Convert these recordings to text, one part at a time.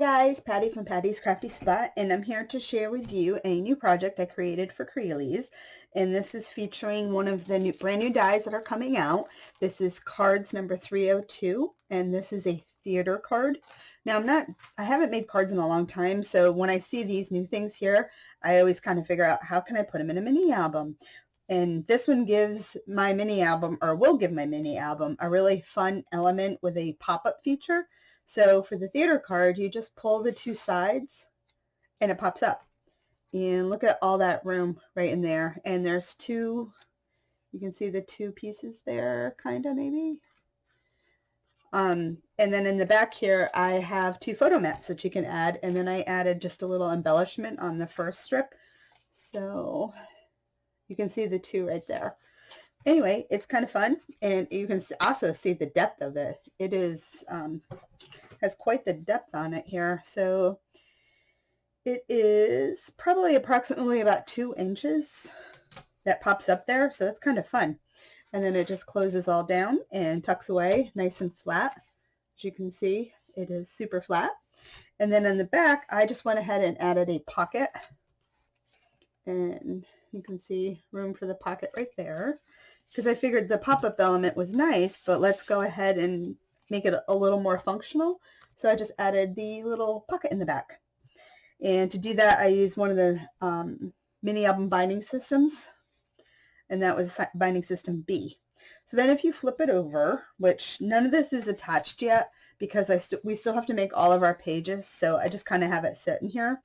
guys, Patty from Patty's Crafty Spot, and I'm here to share with you a new project I created for Crealies, and this is featuring one of the brand new dies that are coming out. This is Cardzz number 302, and this is a theater card. Now I haven't made cards in a long time, so when I see these new things here, I always kind of figure out how can I put them in a mini album. And this one gives my mini album, or will give my mini album, a really fun element with a pop-up feature. So for the theater card, you just pull the two sides and it pops up. And look at all that room right in there. And there's two, you can see the two pieces there, kind of maybe. And then in the back here, I have two photo mats that you can add. And then I added just a little embellishment on the first strip. So you can see the two right there. Anyway, it's kind of fun, and you can also see the depth of it. It is has quite the depth on it here. So it is probably approximately about 2 inches that pops up there. So that's kind of fun. And then it just closes all down and tucks away nice and flat. As you can see, it is super flat. And then in the back, I just went ahead and added a pocket. And you can see room for the pocket right there, because I figured the pop-up element was nice, but let's go ahead and make it a little more functional. So I just added the little pocket in the back. And to do that, I used one of the mini album binding systems, and that was binding system B. So then if you flip it over, which none of this is attached yet because we still have to make all of our pages, so I just kind of have it sitting here.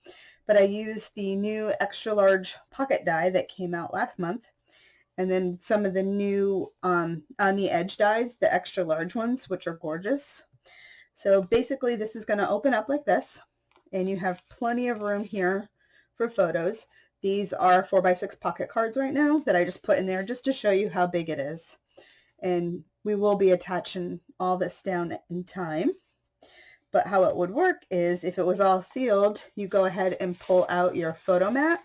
But I used the new extra large pocket die that came out last month, and then some of the new on the edge dies, the extra large ones, which are gorgeous. So basically this is going to open up like this, and you have plenty of room here for photos. These are 4x6 pocket cards right now that I just put in there just to show you how big it is. And we will be attaching all this down in time. But how it would work is if it was all sealed, you go ahead and pull out your photo mat.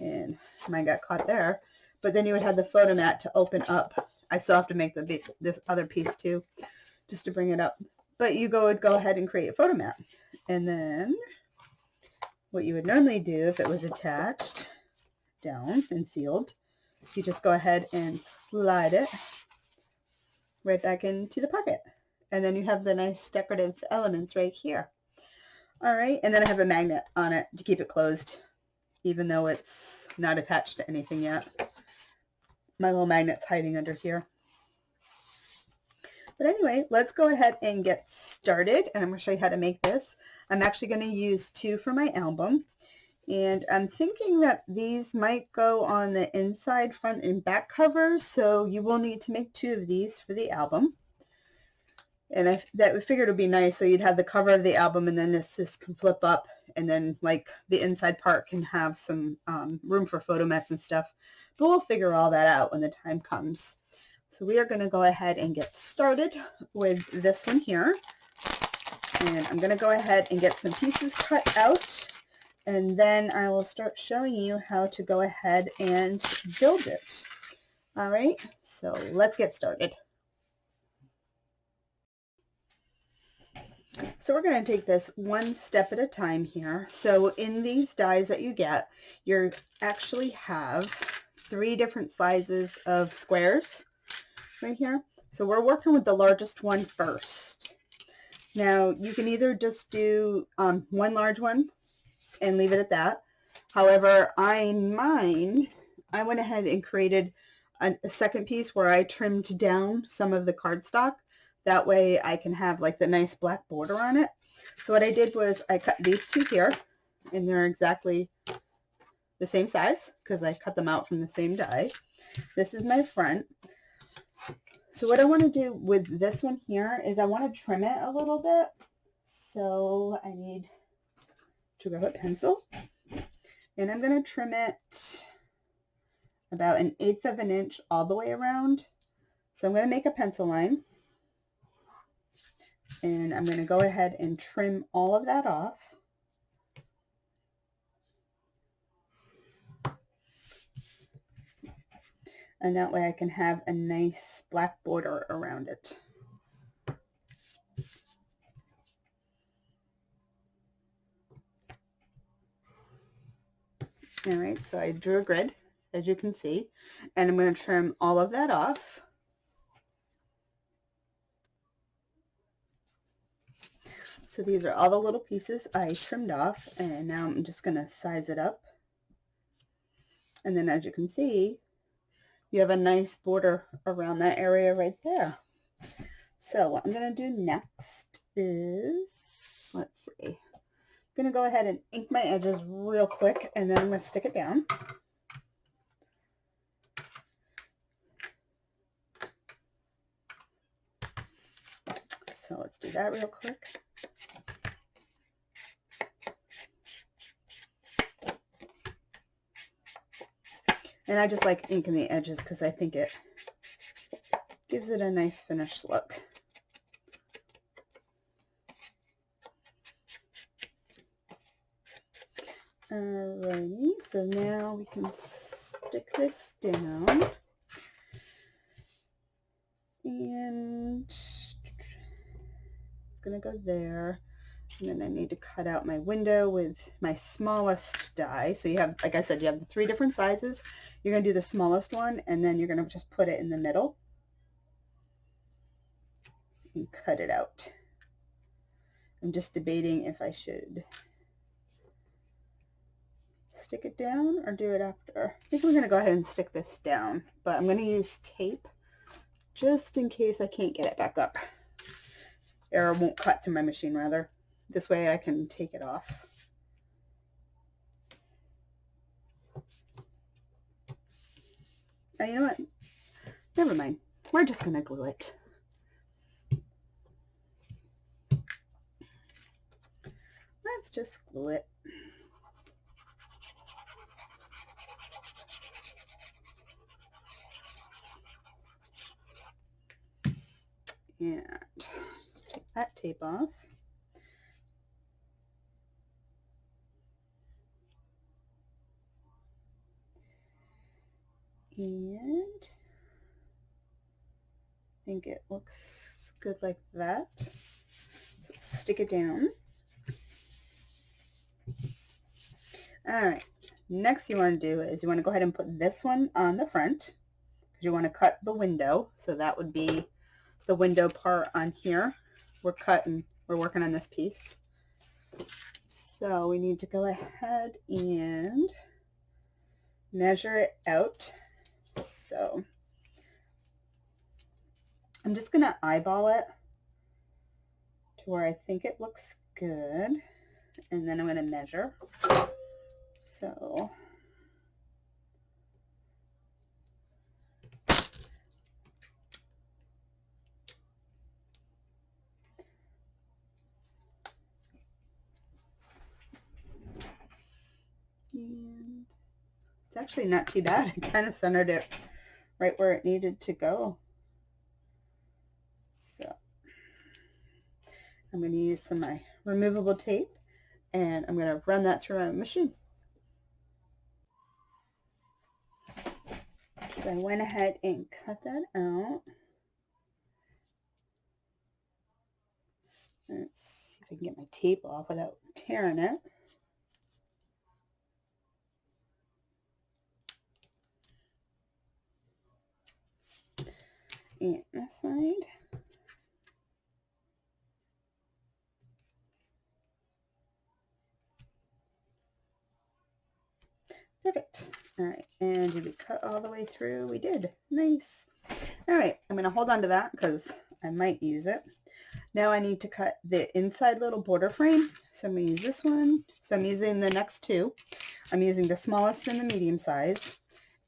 And mine got caught there. But then you would have the photo mat to open up. I still have to make this other piece too, just to bring it up. But you would go ahead and create a photo mat. And then what you would normally do if it was attached down and sealed, you just go ahead and slide it right back into the pocket. And then you have the nice decorative elements right here. All right, and then I have a magnet on it to keep it closed, even though it's not attached to anything yet. My little magnet's hiding under here. But anyway, let's go ahead and get started, and I'm going to show you how to make this. I'm actually going to use 2 for my album, and I'm thinking that these might go on the inside, front, and back covers, so you will need to make 2 of these for the album. And I figured it would be nice, so you'd have the cover of the album, and then this can flip up, and then like the inside part can have some room for photo mats and stuff. But we'll figure all that out when the time comes. So we are going to go ahead and get started with this one here. And I'm going to go ahead and get some pieces cut out, and then I will start showing you how to go ahead and build it. All right, so let's get started. So we're going to take this one step at a time here. So in these dies that you get, you actually have 3 different sizes of squares right here. So we're working with the largest one first. Now you can either just do one large one and leave it at that. However, I went ahead and created a second piece where I trimmed down some of the cardstock. That way I can have like the nice black border on it. So what I did was I cut these 2 here, and they're exactly the same size because I cut them out from the same die. This is my front. So what I want to do with this one here is I want to trim it a little bit. So I need to grab a pencil, and I'm going to trim it about 1/8 of an inch all the way around. So I'm going to make a pencil line. And I'm going to go ahead and trim all of that off. And that way I can have a nice black border around it. All right, so I drew a grid, as you can see, and I'm going to trim all of that off. So these are all the little pieces I trimmed off, and now I'm just going to size it up. And then as you can see, you have a nice border around that area right there. So what I'm going to do next is, let's see, I'm going to go ahead and ink my edges real quick, and then I'm going to stick it down. So let's do that real quick. And I just like inking the edges because I think it gives it a nice finished look. Alrighty, so now we can stick this down. And it's going to go there. And then I need to cut out my window with my smallest die. So you have, like I said, you have the 3 different sizes. You're going to do the smallest one, and then you're going to just put it in the middle and cut it out. I'm just debating if I should stick it down or do it after. I think we're going to go ahead and stick this down, but I'm going to use tape just in case I can't get it back up. Or it won't cut through my machine, rather. This way I can take it off. Oh, you know what? Never mind. We're just going to glue it. Let's just glue it. And take that tape off. And I think it looks good like that. So let's stick it down. Alright, next you want to do is you want to go ahead and put this one on the front, because you want to cut the window. So that would be the window part on here. We're working on this piece. So we need to go ahead and measure it out. So I'm just going to eyeball it to where I think it looks good, and then I'm going to measure. So and it's actually not too bad. I kind of centered it right where it needed to go. So I'm going to use some of my removable tape, and I'm going to run that through my machine. So I went ahead and cut that out. Let's see if I can get my tape off without tearing it. And this side. Perfect. All right, and did we cut all the way through? We did. Nice. All right, I'm going to hold on to that because I might use it. Now I need to cut the inside little border frame. So I'm going to use this one. So I'm using the next 2. I'm using the smallest and the medium size.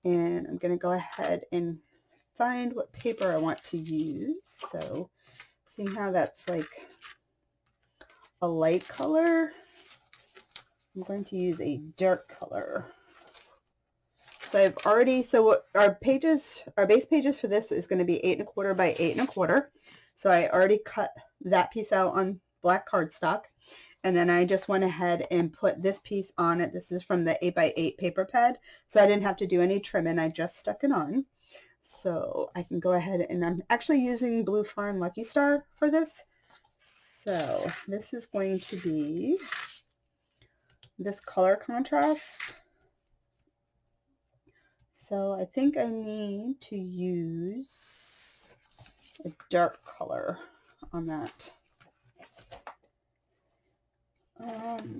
And I'm going to go ahead and find what paper I want to use. So see how that's like a light color? I'm going to use a dark color. So I've already, so our base pages for this is going to be 8 1/4 by 8 1/4. So I already cut that piece out on black cardstock. And then I just went ahead and put this piece on it. This is from the 8 by 8 paper pad. So I didn't have to do any trimming. I just stuck it on. So I can go ahead, and I'm actually using Blue Farm Lucky Star for this. So this is going to be this color contrast. So I think I need to use a dark color on that.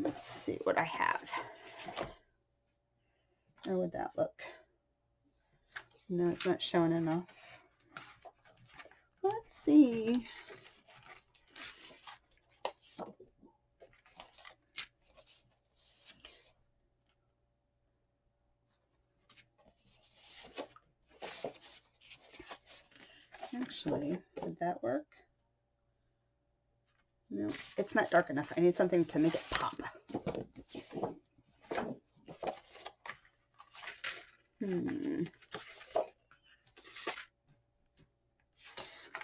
Let's see what I have. How would that look? No, it's not showing enough. Let's see. Actually, would that work? No, it's not dark enough. I need something to make it pop.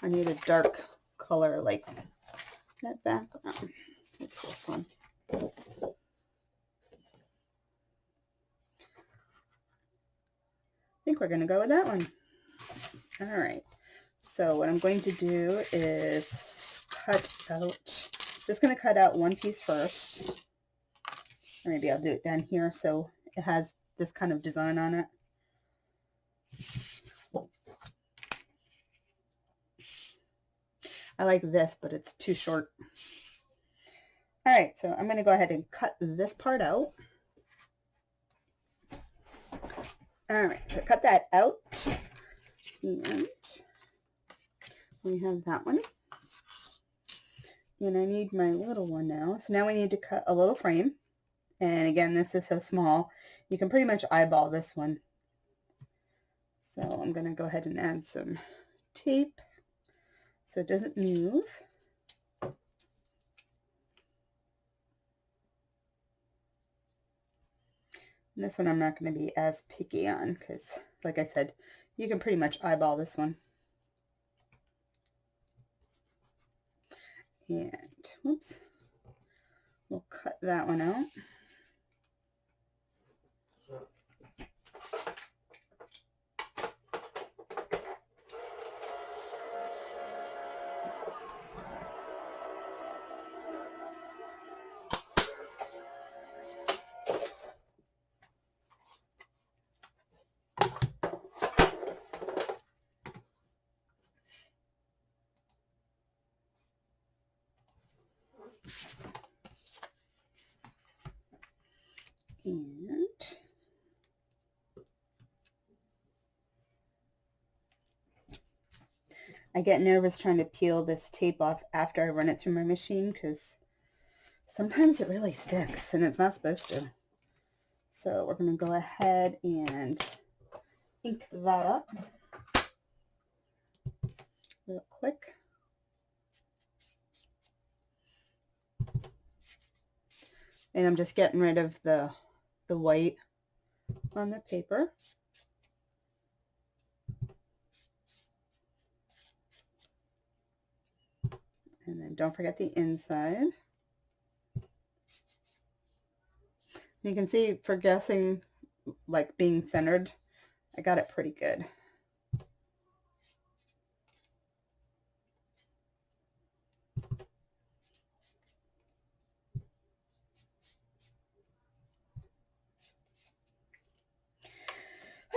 I need a dark color like that background. It's this one. I think we're going to go with that one. All right. So what I'm going to do is cut out, just going to cut out one piece first. Or maybe I'll do it down here so it has this kind of design on it. I like this, but it's too short. All right, so I'm going to go ahead and cut this part out. All right, so cut that out. And we have that one. And I need my little one now. So now we need to cut a little frame. And again, this is so small, you can pretty much eyeball this one. So I'm going to go ahead and add some tape so it doesn't move. And this one I'm not going to be as picky on because, like I said, you can pretty much eyeball this one. And, whoops, we'll cut that one out. And I get nervous trying to peel this tape off after I run it through my machine because sometimes it really sticks and it's not supposed to. So we're going to go ahead and ink that up real quick. And I'm just getting rid of the white on the paper. And then don't forget the inside. You can see for guessing, like being centered, I got it pretty good.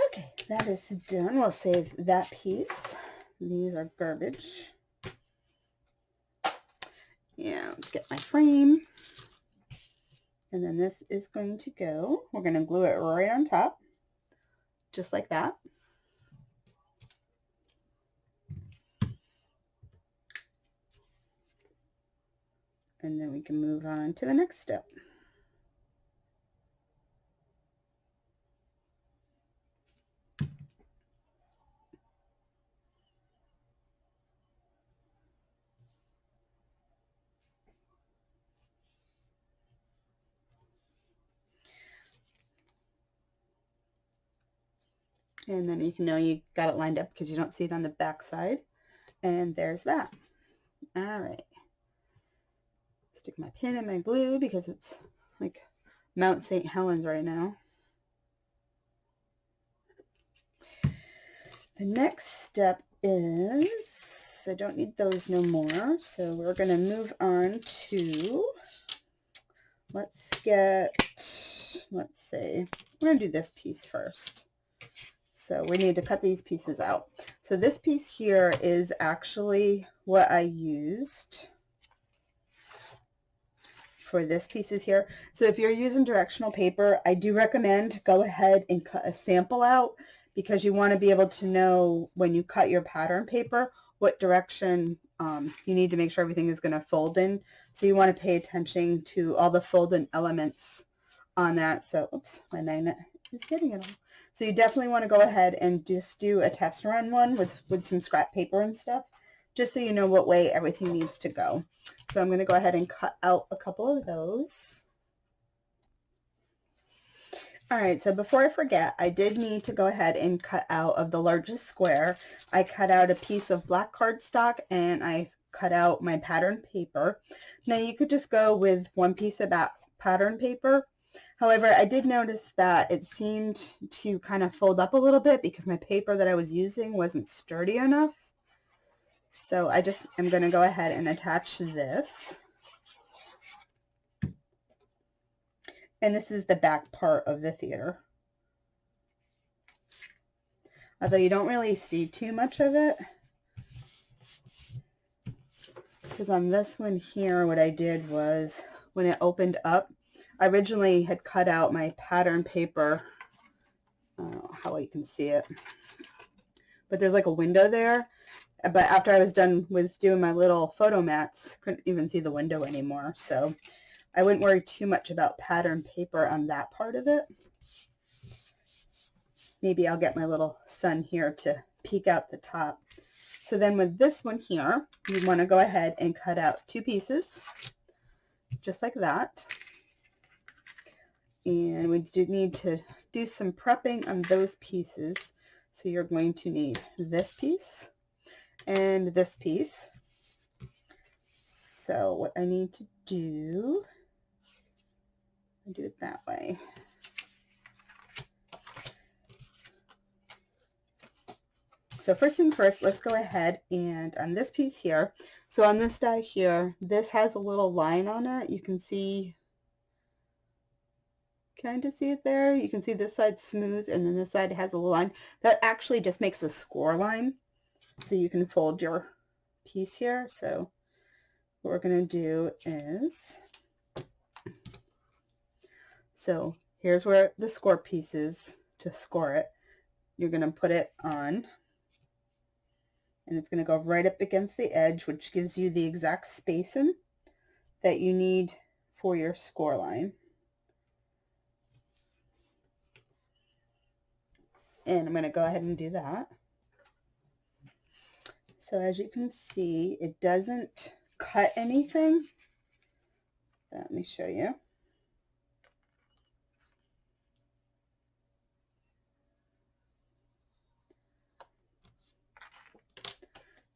Okay, that is done. We'll save that piece. These are garbage. Yeah, let's get my frame. And then this is going to go, we're going to glue it right on top, just like that. And then we can move on to the next step. And then you can know you got it lined up because you don't see it on the back side. And there's that. All right. Stick my pin in my glue because it's like Mount St. Helens right now. The next step is, I don't need those no more. So we're going to move on to, let's see, we're going to do this piece first. So we need to cut these pieces out. So this piece here is actually what I used for this pieces here. So if you're using directional paper, I do recommend go ahead and cut a sample out, because you want to be able to know when you cut your pattern paper what direction you need to make sure everything is going to fold in. So you want to pay attention to all the folding elements on that. So, oops, my magnet is getting it all. So you definitely want to go ahead and just do a test run one with some scrap paper and stuff, just so you know what way everything needs to go. So I'm going to go ahead and cut out a couple of those. All right, so before I forget, I did need to go ahead and cut out of the largest square. I cut out a piece of black cardstock and I cut out my pattern paper. Now you could just go with one piece of that pattern paper. However, I did notice that it seemed to kind of fold up a little bit because my paper that I was using wasn't sturdy enough. So I just am going to go ahead and attach this. And this is the back part of the theater. Although you don't really see too much of it. Because on this one here, what I did was, when it opened up, I originally had cut out my pattern paper. I don't know how well you can see it. But there's like a window there. But after I was done with doing my little photo mats, couldn't even see the window anymore. So I wouldn't worry too much about pattern paper on that part of it. Maybe I'll get my little sun here to peek out the top. So then with this one here, you want to go ahead and cut out two pieces, just like that. And we do need to do some prepping on those pieces. So you're going to need this piece and this piece. So what I need to do, I do it that way. So first things first, let's go ahead and on this piece here, so on this die here, this has a little line on it. You can see, kind of see it there. You can see this side smooth and then this side has a little line. That actually just makes a score line. So you can fold your piece here. So what we're going to do is, so here's where the score piece is to score it. You're going to put it on. And it's going to go right up against the edge, which gives you the exact spacing that you need for your score line. And I'm going to go ahead and do that. So as you can see, it doesn't cut anything. Let me show you.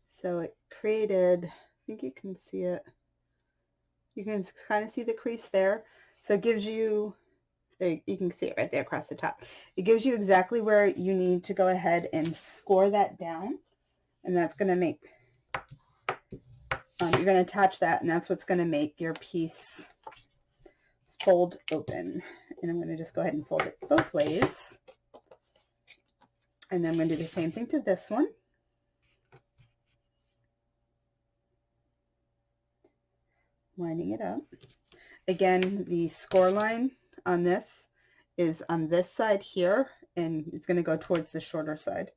So it created, I think you can see it. You can kind of see the crease there. So it gives you, you can see it right there across the top. It gives you exactly where you need to go ahead and score that down. And that's going to make, you're going to attach that, and that's what's going to make your piece fold open. And I'm going to just go ahead and fold it both ways. And then I'm going to do the same thing to this one. Lining it up. Again, the score line on this is on this side here, and it's going to go towards the shorter side.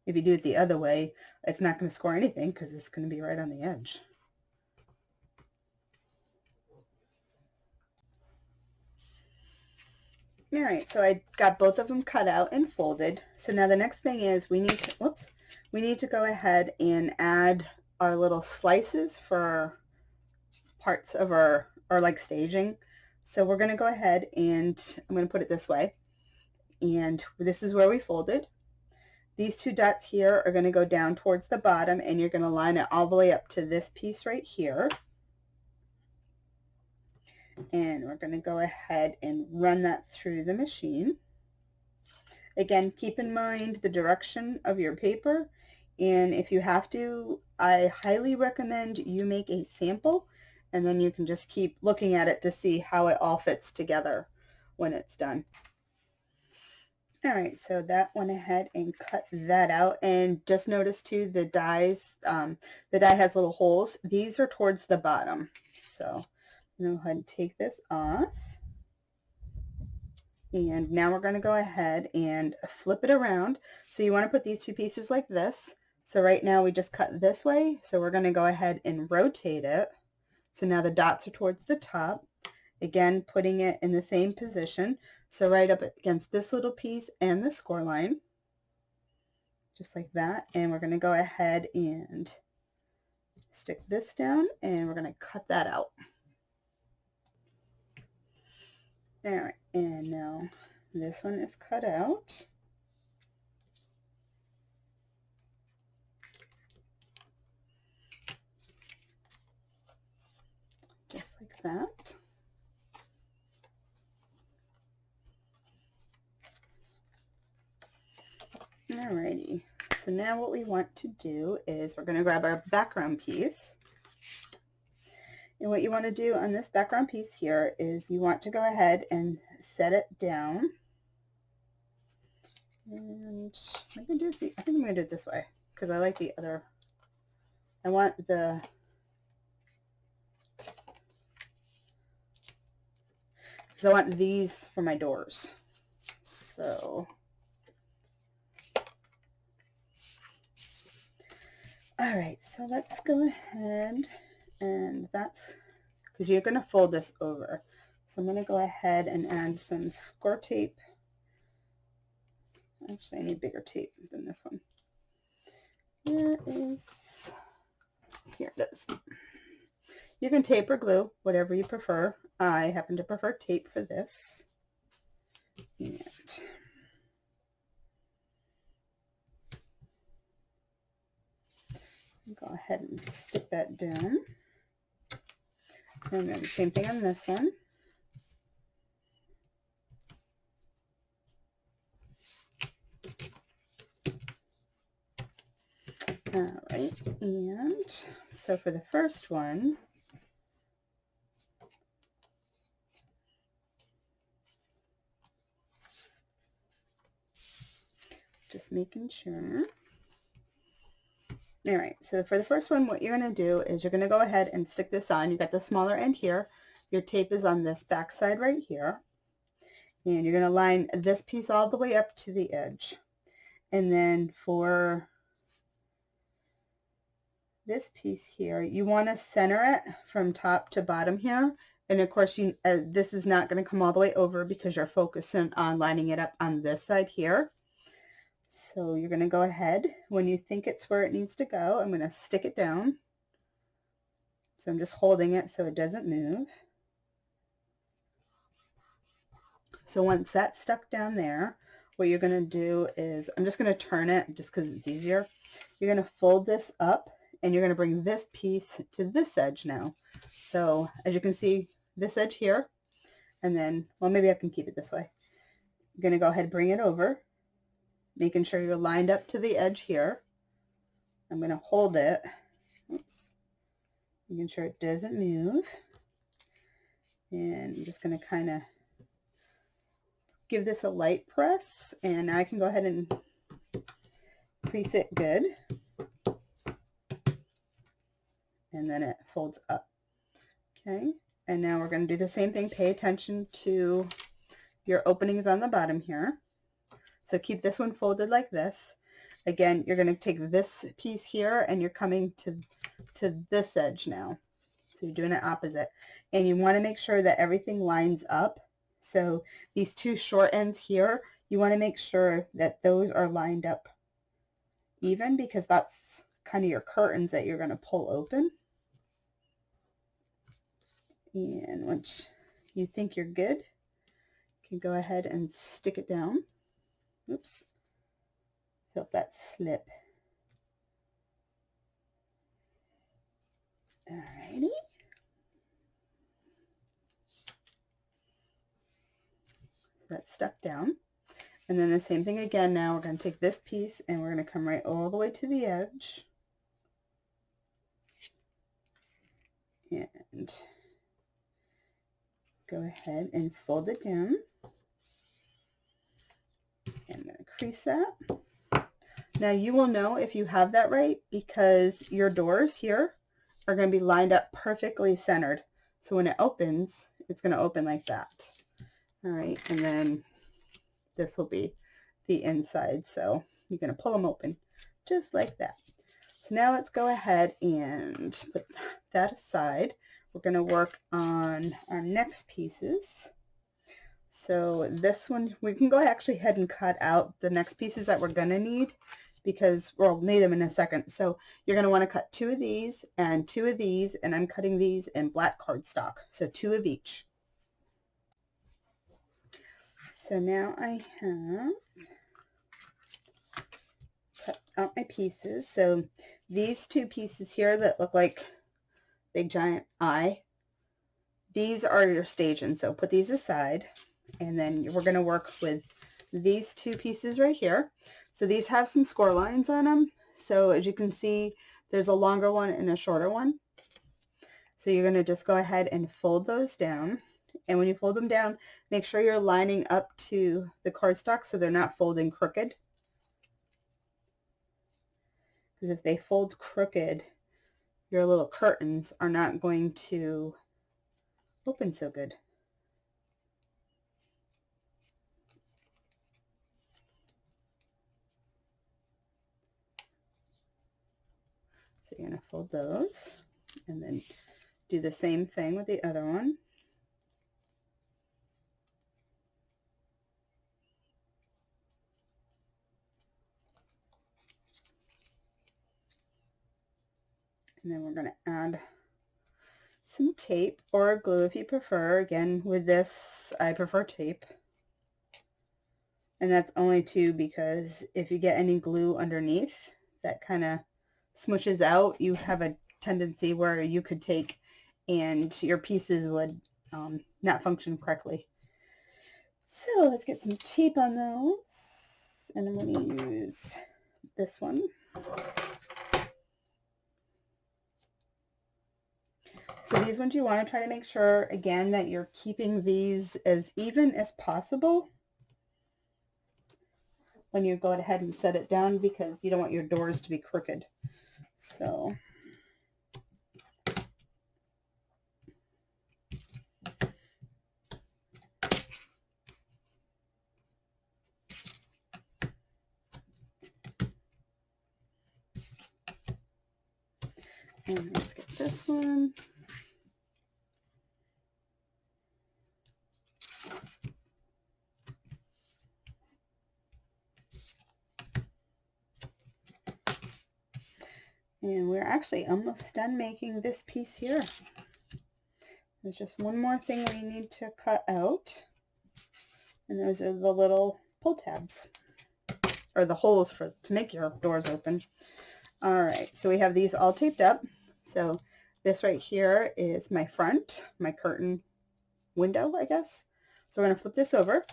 If you do it the other way, it's not going to score anything because it's going to be right on the edge. All right, so I got both of them cut out and folded. So now the next thing is we need to go ahead and add our little slices for parts of our like staging. So we're going to go ahead and I'm going to put it this way. And this is where we folded. These two dots here are going to go down towards the bottom, and you're going to line it all the way up to this piece right here. And we're going to go ahead and run that through the machine. Again, keep in mind the direction of your paper, and if you have to, I highly recommend you make a sample, and then you can just keep looking at it to see how it all fits together when it's done. All right, so that went ahead and cut that out. And just notice too, the dies, the die has little holes. These are towards the bottom. So I'm going to go ahead and take this off. And now we're going to go ahead and flip it around. So you want to put these two pieces like this. So right now we just cut this way. So we're going to go ahead and rotate it. So now the dots are towards the top. Again, putting it in the same position. So right up against this little piece and the score line. Just like that. And we're going to go ahead and stick this down and we're going to cut that out. All right, and now this one is cut out. Just like that. Alrighty, so now what we want to do is we're going to grab our background piece. And what you want to do on this background piece here is you want to go ahead and set it down. And I think I'm going to do it this way because I like the other. I want these for my doors. So, all right, so let's go ahead and that's because you're going to fold this over. So I'm going to go ahead and add some score tape. Actually, I need bigger tape than this one. Here it is. You can tape or glue, whatever you prefer. I happen to prefer tape for this. And go ahead and stick that down. And then the same thing on this one. All right, and so for the first one, just making sure. All right, so for the first one, what you're going to do is you're going to go ahead and stick this on. You got the smaller end here. Your tape is on this back side right here. And you're going to line this piece all the way up to the edge. And then for this piece here, you want to center it from top to bottom here. And of course, this is not going to come all the way over because you're focusing on lining it up on this side here. So you're going to go ahead, when you think it's where it needs to go, I'm going to stick it down. So I'm just holding it so it doesn't move. So once that's stuck down there, what you're going to do is, I'm just going to turn it just because it's easier. You're going to fold this up and you're going to bring this piece to this edge now. So as you can see, this edge here, and then, well, maybe I can keep it this way. You're going to go ahead and bring it over, making sure you're lined up to the edge here. I'm going to hold it. Oops. Making sure it doesn't move. And I'm just going to kind of give this a light press, and now I can go ahead and crease it good. And then it folds up. Okay, and now we're going to do the same thing. Pay attention to your openings on the bottom here. So keep this one folded like this. Again, you're going to take this piece here and you're coming to this edge now. So you're doing it opposite. And you want to make sure that everything lines up. So these two short ends here, you want to make sure that those are lined up even, because that's kind of your curtains that you're going to pull open. And once you think you're good, you can go ahead and stick it down. Oops. Felt that slip. Alrighty. That's stuck down. And then the same thing again. Now we're going to take this piece and we're going to come right all the way to the edge. And go ahead and fold it down. And I'm going to crease that. Now you will know if you have that right because your doors here are going to be lined up perfectly centered. So when it opens, it's going to open like that. All right, and then this will be the inside. So you're going to pull them open just like that. So now let's go ahead and put that aside. We're going to work on our next pieces. So this one, we can go actually ahead and cut out the next pieces that we're going to need because we'll need them in a second. So you're going to want to cut 2 of these and 2 of these, and I'm cutting these in black cardstock. So 2 of each. So now I have cut out my pieces. So these 2 pieces here that look like big giant eye, these are your staging. So put these aside, and then we're going to work with these 2 pieces right here. So these have some score lines on them. So as you can see, there's a longer one and a shorter one. So you're going to just go ahead and fold those down. And when you fold them down, make sure you're lining up to the cardstock so they're not folding crooked. Because if they fold crooked, your little curtains are not going to open so good. So you're going to fold those and then do the same thing with the other one. And then we're going to add some tape or glue if you prefer. Again, with this, I prefer tape. And that's only 2 because if you get any glue underneath, that kind of smushes out. You have a tendency where you could take and your pieces would not function correctly. So let's get some tape on those. And I'm going to use this one. So these ones you want to try to make sure, again, that you're keeping these as even as possible when you go ahead and set it down because you don't want your doors to be crooked. So and let's get this one. And we're actually almost done making this piece here. There's just one more thing we need to cut out. And those are the little pull tabs, or the holes to make your doors open. All right, so we have these all taped up. So this right here is my front, my curtain window, I guess. So we're going to flip this over.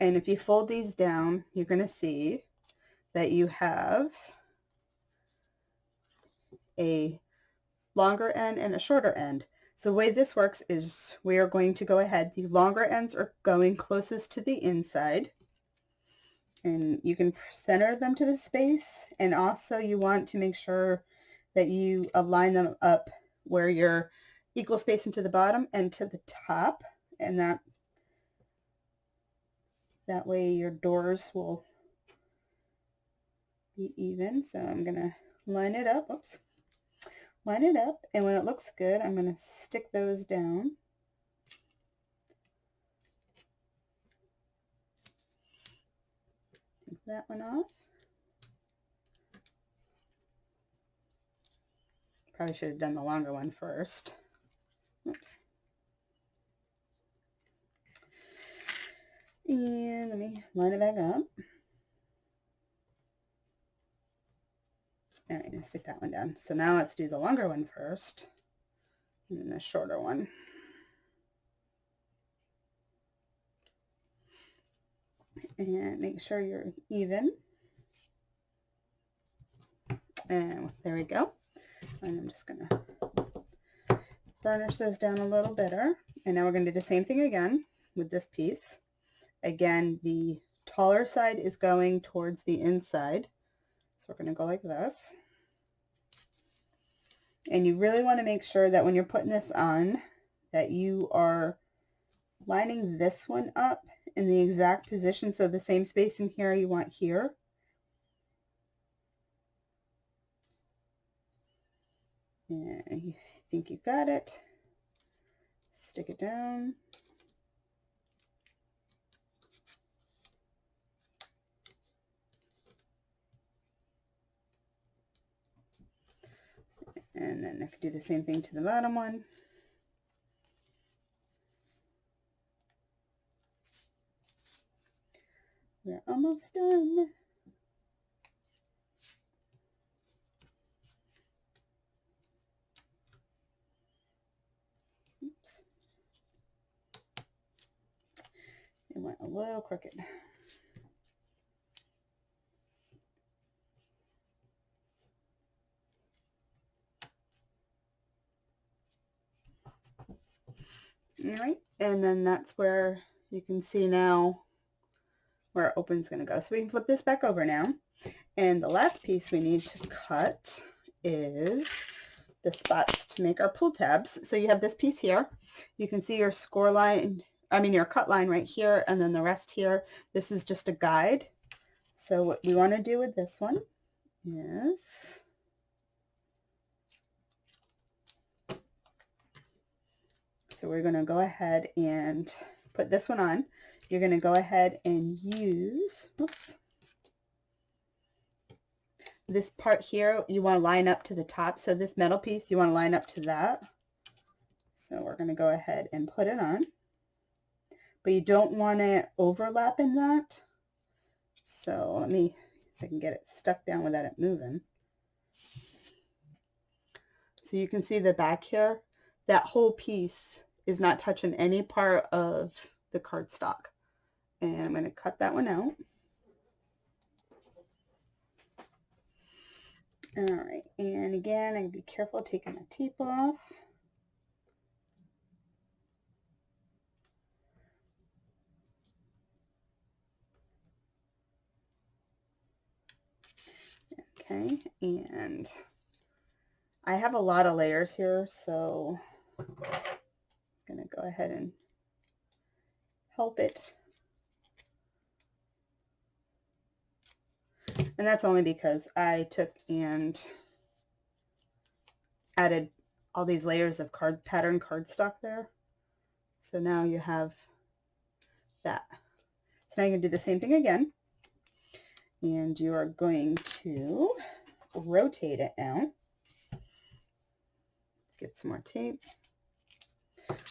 And if you fold these down, you're going to see that you have a longer end and a shorter end. So the way this works is we are going to go ahead. The longer ends are going closest to the inside. And you can center them to the space. And also you want to make sure that you align them up where you're equal spacing to the bottom and to the top. And that way your doors will be even. So I'm going to line it up. Oops. Line it up, and when it looks good, I'm going to stick those down. Take that one off. Probably should have done the longer one first. Oops. And let me line it back up. All right, stick that one down. So now let's do the longer one first, and then the shorter one. And make sure you're even. And there we go. And I'm just going to burnish those down a little better. And now we're going to do the same thing again with this piece. Again, the taller side is going towards the inside. So we're going to go like this. And you really want to make sure that when you're putting this on, that you are lining this one up in the exact position. So the same space in here you want here. And you think you got it. Stick it down. And then I can do the same thing to the bottom one. We're almost done. Oops. It went a little crooked. All right, and then that's where you can see now where our open's going to go. So we can flip this back over now. And the last piece we need to cut is the spots to make our pull tabs. So you have this piece here. You can see your score line, your cut line right here, and then the rest here. This is just a guide. So what we want to do with this one is so we're going to go ahead and put this one on. You're going to go ahead and use, oops, this part here, you want to line up to the top. So this metal piece, you want to line up to that. So we're going to go ahead and put it on. But you don't want to overlap in that. So let me, if I can get it stuck down without it moving. So you can see the back here, that whole piece is not touching any part of the cardstock. And I'm going to cut that one out. All right, and again, I'm going to be careful taking my tape off. Okay, and I have a lot of layers here, so I'm going to go ahead and help it. And that's only because I took and added all these layers of pattern cardstock there. So now you have that. So now you're going to do the same thing again. And you are going to rotate it now. Let's get some more tape.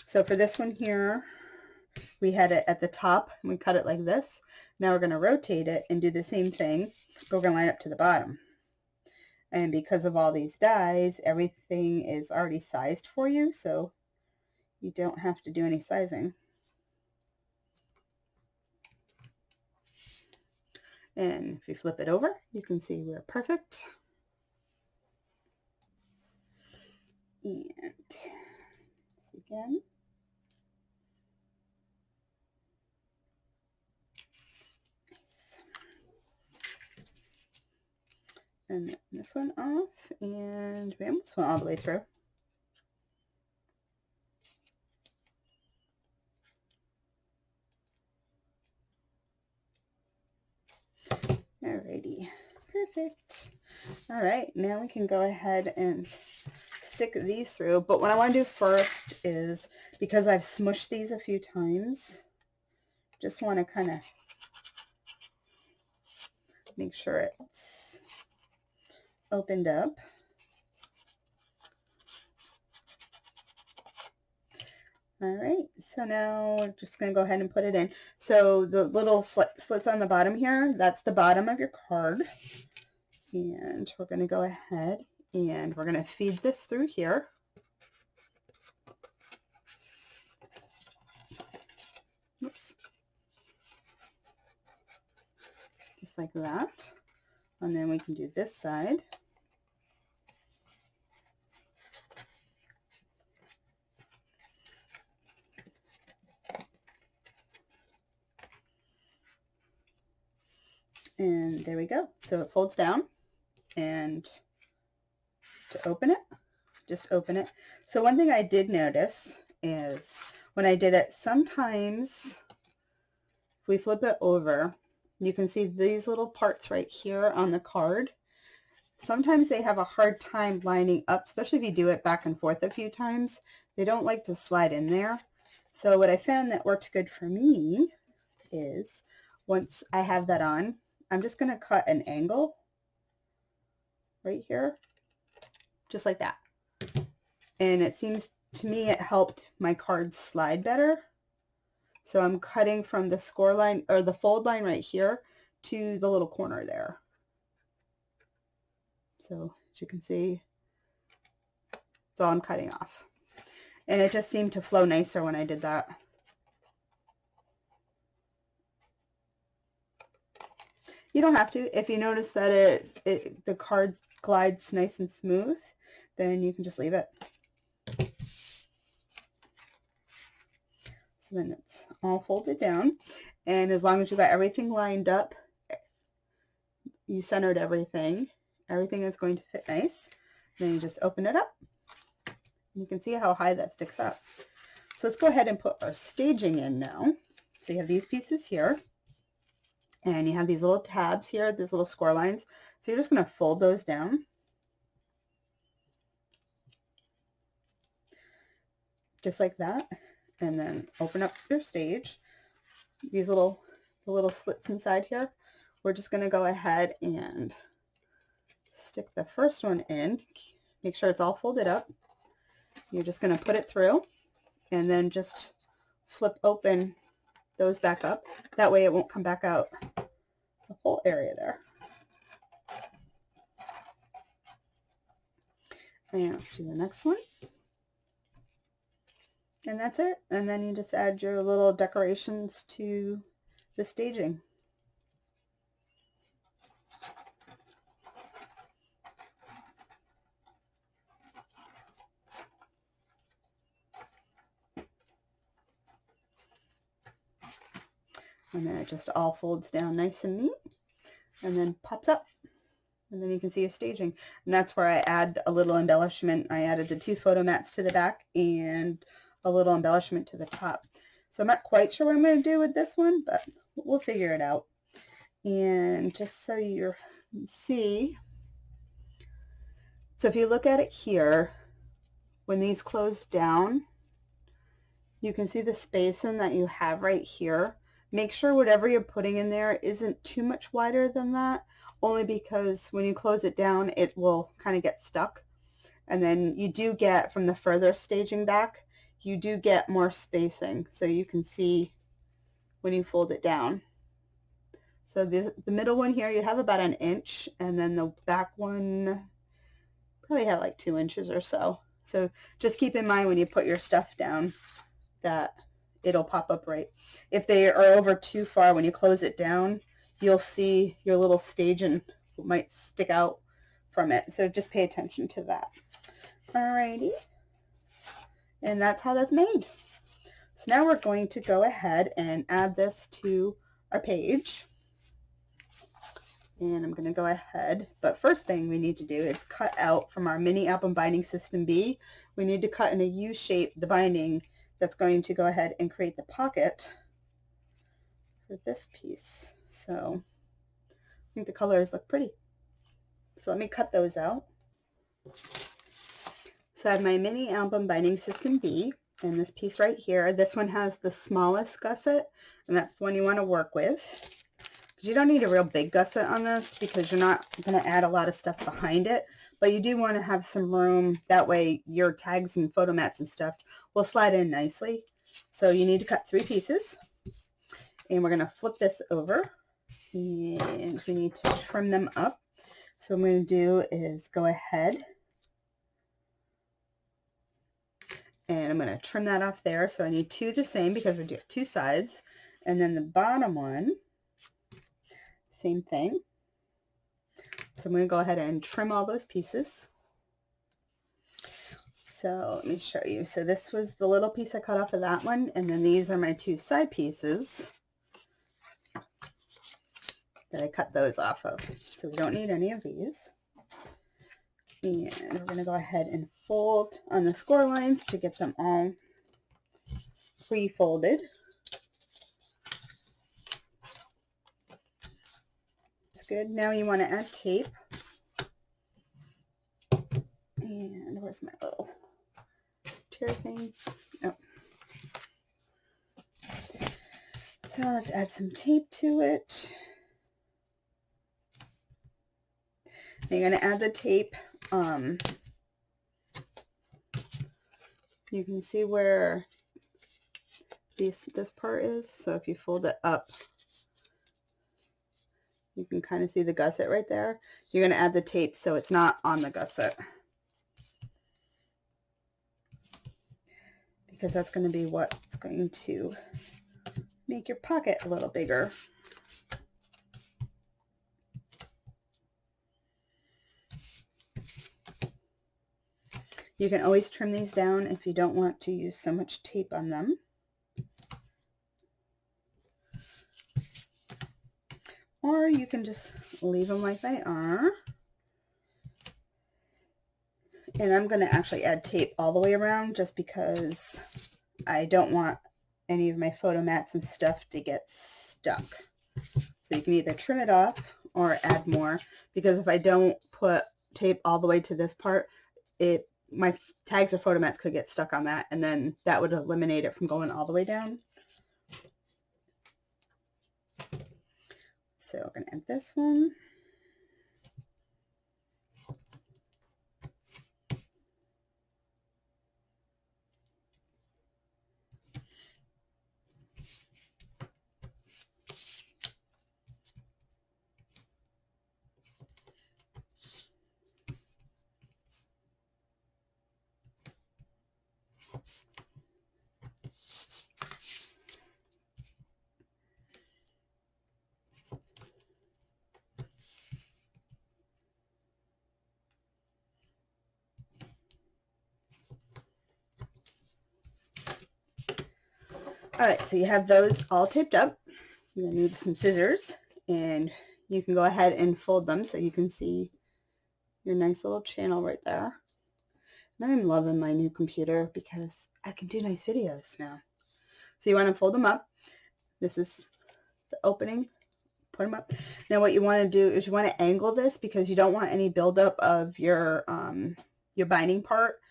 So for this one here, we had it at the top and we cut it like this. Now we're going to rotate it and do the same thing, but we're going to line up to the bottom. And because of all these dies, everything is already sized for you, so you don't have to do any sizing. And if you flip it over, you can see we're perfect. And again. And this one off, and we almost went all the way through. Alrighty, perfect. All right, now we can go ahead and stick these through. But what I want to do first is, because I've smushed these a few times, just want to kind of make sure it's opened up. All right, so now we're just going to go ahead and put it in. So the little slits on the bottom here, that's the bottom of your card. And we're going to go ahead and we're going to feed this through here. Oops. Just like that. And then we can do this side. And there we go. So it folds down, and to open it, just open it. So one thing I did notice is when I did it, sometimes if we flip it over, you can see these little parts right here on the card. Sometimes they have a hard time lining up, especially if you do it back and forth a few times. They don't like to slide in there. So what I found that worked good for me is once I have that on, I'm just going to cut an angle right here, just like that. And it seems to me it helped my cards slide better. So I'm cutting from the score line or the fold line right here to the little corner there. So as you can see, that's all I'm cutting off. And it just seemed to flow nicer when I did that. You don't have to. If you notice that the card glides nice and smooth, then you can just leave it. So then it's all folded down. And as long as you got everything lined up, you centered everything, everything is going to fit nice. Then you just open it up. You can see how high that sticks up. So let's go ahead and put our staging in now. So you have these pieces here, and you have these little tabs here, these little score lines. So you're just going to fold those down. Just like that. And then open up your stage. These the little slits inside here, we're just going to go ahead and stick the first one in. Make sure it's all folded up. You're just going to put it through and then just flip open those back up. That way it won't come back out the whole area there. And let's do the next one. And that's it. And then you just add your little decorations to the staging. And then it just all folds down nice and neat and then pops up. And then you can see your staging. And that's where I add a little embellishment. I added the 2 photo mats to the back and a little embellishment to the top. So I'm not quite sure what I'm going to do with this one, but we'll figure it out. And just so you can see, so if you look at it here, when these close down, you can see the spacing that you have right here. Make sure whatever you're putting in there isn't too much wider than that, only because when you close it down, it will kind of get stuck. And then you do get, from the further staging back, you do get more spacing. So you can see when you fold it down. So the middle one here, you have about 1 inch, and then the back one probably have like 2 inches or so. So just keep in mind when you put your stuff down that it'll pop up right. If they are over too far, when you close it down, you'll see your little staging might stick out from it. So just pay attention to that. Alrighty. And that's how that's made. So now we're going to go ahead and add this to our page. And I'm going to go ahead, but first thing we need to do is cut out from our mini album binding system B. We need to cut in a U shape the binding that's going to go ahead and create the pocket for this piece. So I think the colors look pretty. So let me cut those out. So I have my mini album binding system B, and this piece right here, this one has the smallest gusset, and that's the one you want to work with. You don't need a real big gusset on this because you're not going to add a lot of stuff behind it, but you do want to have some room. That way your tags and photo mats and stuff will slide in nicely. So you need to cut 3 pieces, and we're going to flip this over, and we need to trim them up. So what I'm going to do is go ahead and I'm going to trim that off there. So I need 2 the same because we do have 2 sides, and then the bottom one, same thing. So I'm going to go ahead and trim all those pieces. So let me show you. So this was the little piece I cut off of that one, and then these are my 2 side pieces. that I cut those off of. So we don't need any of these. And we're going to go ahead and fold on the score lines to get them all pre-folded. That's good. Now you want to add tape. And where's my little tear thing? Oh. So let's add some tape to it. You're going to add the tape. You can see where this part is. So if you fold it up, you can kind of see the gusset right there. You're going to add the tape so it's not on the gusset, because that's going to be what's going to make your pocket a little bigger. You can always trim these down if you don't want to use so much tape on them. Or you can just leave them like they are. And I'm going to actually add tape all the way around just because I don't want any of my photo mats and stuff to get stuck. So you can either trim it off or add more, because if I don't put tape all the way to this part, my tags or photo mats could get stuck on that, and then that would eliminate it from going all the way down. So we're going to add this one. All right, so you have those all taped up. You're going to need some scissors, and you can go ahead and fold them so you can see your nice little channel right there. And I'm loving my new computer because I can do nice videos now. So you want to fold them up. This is the opening. Put them up. Now what you want to do is you want to angle this, because you don't want any buildup of your binding part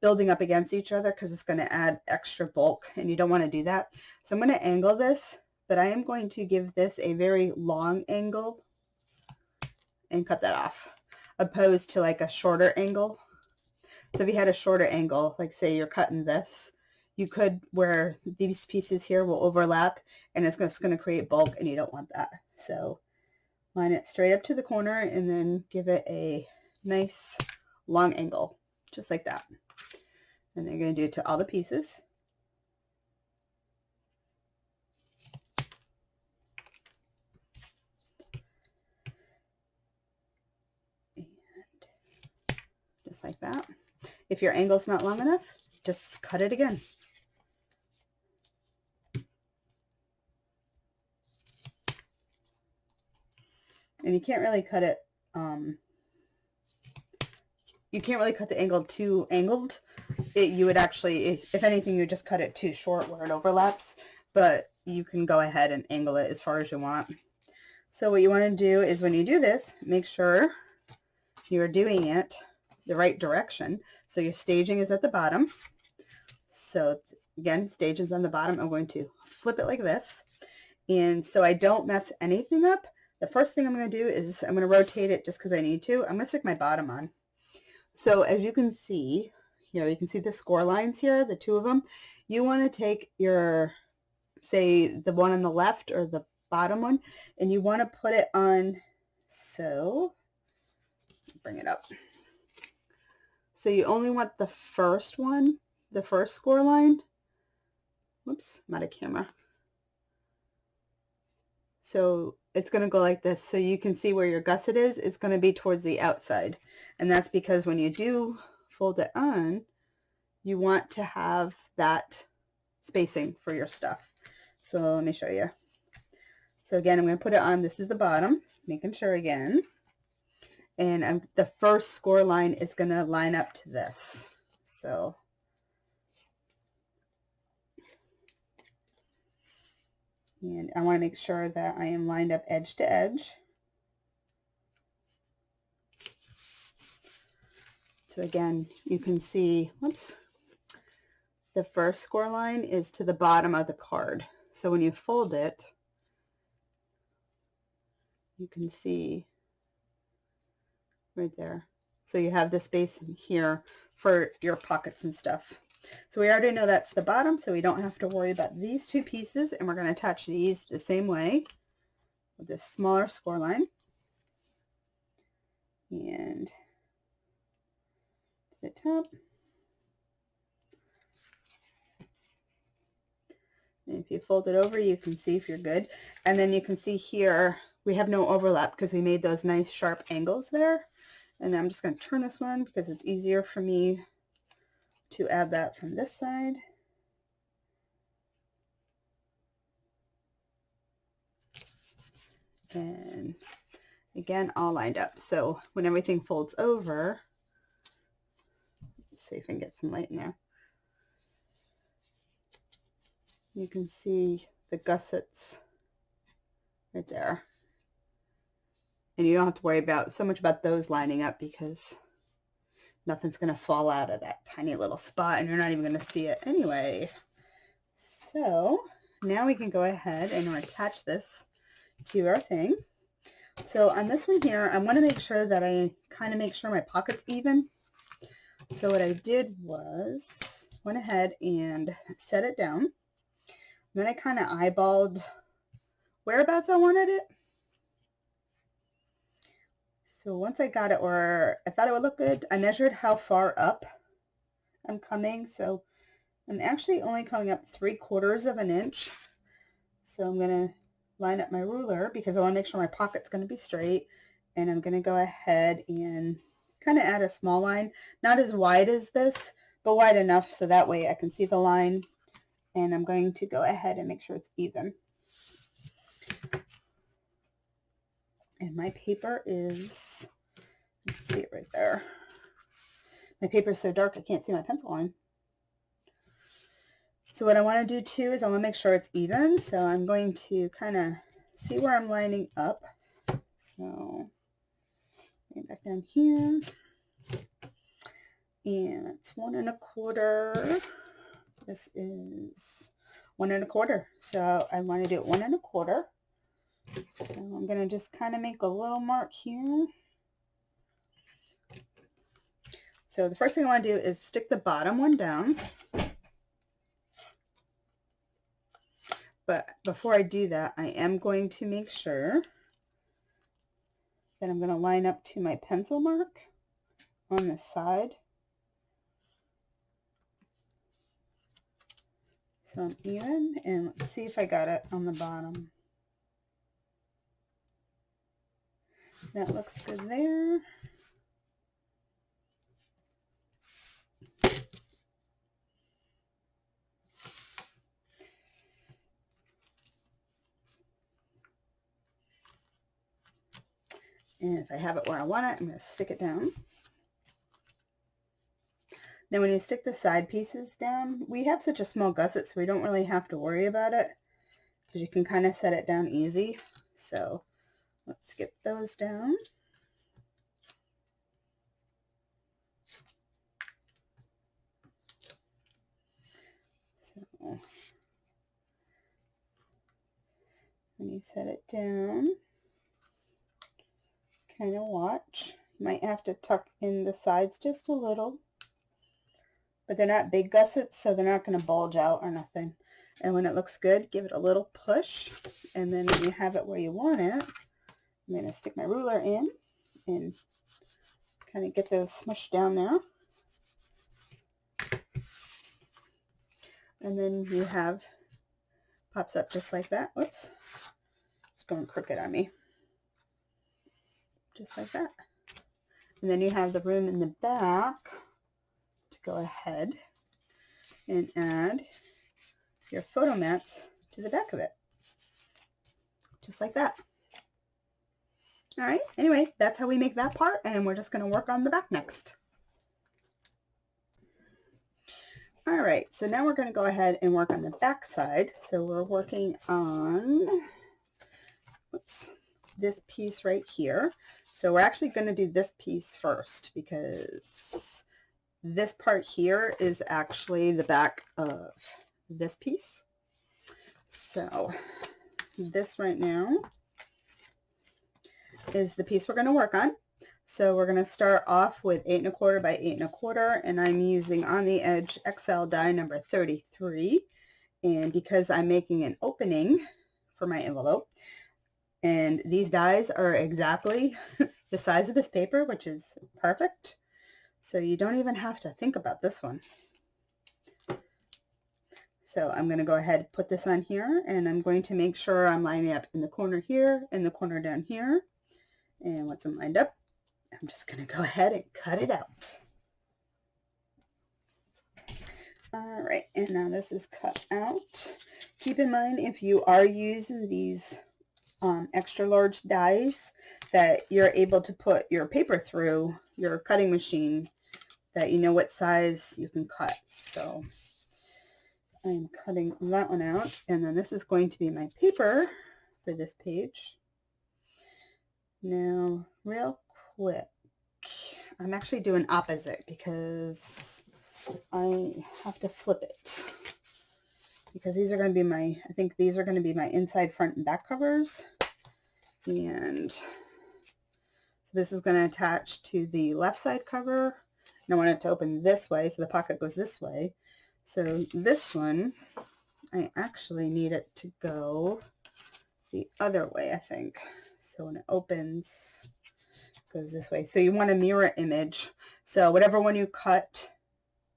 building up against each other, because it's going to add extra bulk, and you don't want to do that. So I'm going to angle this, but I am going to give this a very long angle and cut that off, opposed to like a shorter angle. So if you had a shorter angle, like say you're cutting this, you could, where these pieces here will overlap, and it's just going to create bulk, and you don't want that. So line it straight up to the corner and then give it a nice long angle, just like that. And then you're going to do it to all the pieces. And just like that. If your angle's not long enough, just cut it again. And you can't really cut it, you can't really cut the angle too angled. You would actually, if anything, you just cut it too short where it overlaps, but you can go ahead and angle it as far as you want. So what you want to do is, when you do this, make sure you're doing it the right direction. So your staging is at the bottom. So again, stage is on the bottom. I'm going to flip it like this. And so I don't mess anything up, the first thing I'm going to do is I'm going to rotate it just because I need to. I'm going to stick my bottom on. So as you can see, you can see the score lines here, the two of them. You want to take your, say, the one on the left or the bottom one, and you want to put it on, so bring it up. So you only want the first one, the first score line. Whoops, I'm out of camera. So it's going to go like this. So you can see where your gusset is. It's going to be towards the outside. And that's because when you do fold it on, you want to have that spacing for your stuff. So let me show you. So again, I'm going to put it on, this is the bottom, making sure again. And the first score line is going to line up to this. So and I want to make sure that I am lined up edge to edge. So again, you can see, whoops, the first score line is to the bottom of the card. So when you fold it, you can see right there. So you have the space in here for your pockets and stuff. So we already know that's the bottom, so we don't have to worry about these two pieces, and we're going to attach these the same way with this smaller score line. And to the top. And if you fold it over, you can see if you're good. And then you can see here, we have no overlap because we made those nice sharp angles there. And I'm just going to turn this one because it's easier for me to add that from this side. And again, all lined up. So when everything folds over, let's see if I can get some light in there. You can see the gussets right there. And you don't have to worry so much about those lining up because nothing's going to fall out of that tiny little spot and you're not even going to see it anyway. So now we can go ahead and attach this to our thing. So on this one here, I want to make sure that I kind of make sure my pocket's even. So what I did was went ahead and set it down. Then I kind of eyeballed whereabouts I wanted it. So once I got it where I thought it would look good, I measured how far up I'm coming. So I'm actually only coming up 3/4 of an inch. So I'm going to line up my ruler because I want to make sure my pocket's going to be straight. And I'm going to go ahead and kind of add a small line, not as wide as this, but wide enough so that way I can see the line. And I'm going to go ahead and make sure it's even. And my paper is, you can see it right there. My paper is so dark I can't see my pencil line. So what I want to do too is I want to make sure it's even. So I'm going to kind of see where I'm lining up. So bring it back down here. And it's 1 1/4. This is 1 1/4. So I want to do it 1 1/4. So I'm going to just kind of make a little mark here. So the first thing I want to do is stick the bottom one down. But before I do that, I am going to make sure that I'm going to line up to my pencil mark on the side. So I'm even, and let's see if I got it on the bottom. That looks good there. And if I have it where I want it, I'm going to stick it down. Now when you stick the side pieces down, we have such a small gusset so we don't really have to worry about it because you can kind of set it down easy. So let's get those down. So when you set it down, kind of watch. You might have to tuck in the sides just a little, but they're not big gussets, so they're not going to bulge out or nothing. And when it looks good, give it a little push, and then when you have it where you want it, I'm going to stick my ruler in and kind of get those smushed down there. And then you have, pops up just like that. Whoops, it's going crooked on me. Just like that. And then you have the room in the back to go ahead and add your photo mats to the back of it. just like that. All right, anyway, that's how we make that part, and we're just going to work on the back next. All right, so now we're going to go ahead and work on the back side. So we're working on, whoops, this piece right here. So we're actually going to do this piece first because this part here is actually the back of this piece. So this right now is the piece we're going to work on. So we're going to start off with 8 1/4 by 8 1/4, and I'm using on the edge XL die number 33. And because I'm making an opening for my envelope, and these dies are exactly the size of this paper, which is perfect. So you don't even have to think about this one. So I'm going to go ahead and put this on here, and I'm going to make sure I'm lining up in the corner here, in the corner down here. And once I'm lined up, I'm just going to go ahead and cut it out. All right, and now this is cut out. Keep in mind, if you are using these extra large dies, that you're able to put your paper through your cutting machine, that you know what size you can cut. So I'm cutting that one out, and then this is going to be my paper for this page. Now, real quick, I'm actually doing opposite because I have to flip it, because these are going to be my, I think these are going to be my inside, front, and back covers. And so this is going to attach to the left side cover, and I want it to open this way, so the pocket goes this way. So this one, I actually need it to go the other way, I think. So when it opens, it goes this way. So you want a mirror image. So whatever one you cut,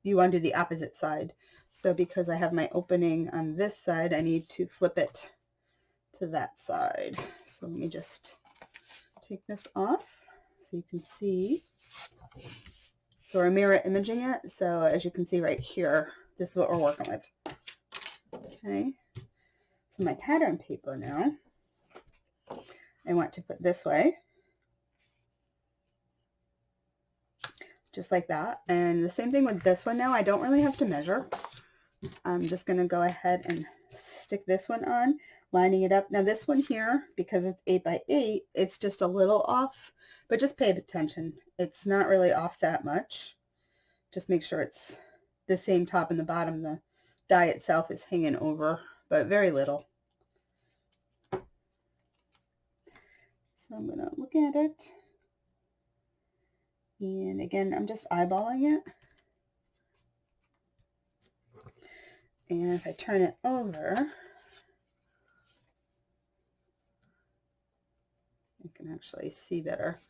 you want to do the opposite side. So because I have my opening on this side, I need to flip it to that side. So let me just take this off so you can see. So we're mirror imaging it. So as you can see right here, this is what we're working with. Okay. So my pattern paper now, I want to put this way, just like that. And the same thing with this one now. I don't really have to measure. I'm just going to go ahead and stick this one on, lining it up. Now this one here, because it's 8 by 8, it's just a little off, but just pay attention. It's not really off that much. Just make sure it's the same top and the bottom. The die itself is hanging over, but very little. So I'm going to look at it. And again, I'm just eyeballing it. And if I turn it over, you can actually see better.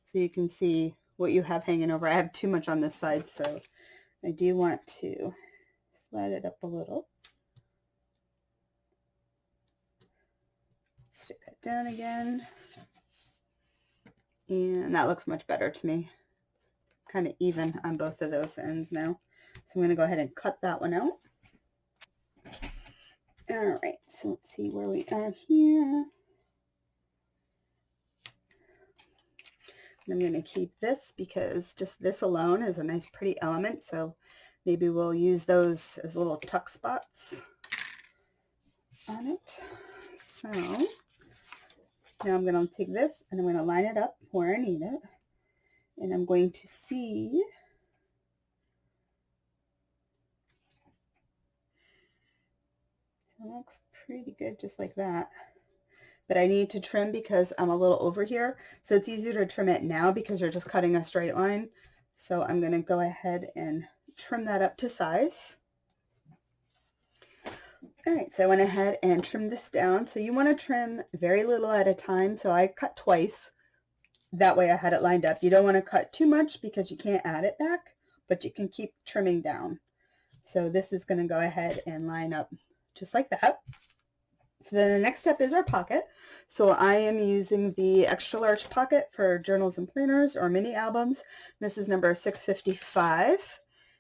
So you can see what you have hanging over. I have too much on this side, so I do want to slide it up a little. Stick that down again. And that looks much better to me. Kind of even on both of those ends now. So I'm going to go ahead and cut that one out. All right, so let's see where we are here. And I'm going to keep this because just this alone is a nice pretty element. So maybe we'll use those as little tuck spots on it. So now I'm going to take this and I'm going to line it up where I need it. And I'm going to see so it looks pretty good just like that. But I need to trim because I'm a little over here. So it's easier to trim it now because you're just cutting a straight line. So I'm going to go ahead and trim that up to size. All right, so I went ahead and trimmed this down. So you want to trim very little at a time. So I cut twice. That way I had it lined up. You don't want to cut too much because you can't add it back, but you can keep trimming down. So this is going to go ahead and line up just like that. So then the next step is our pocket. So I am using the extra large pocket for journals and planners or mini albums. This is number 655,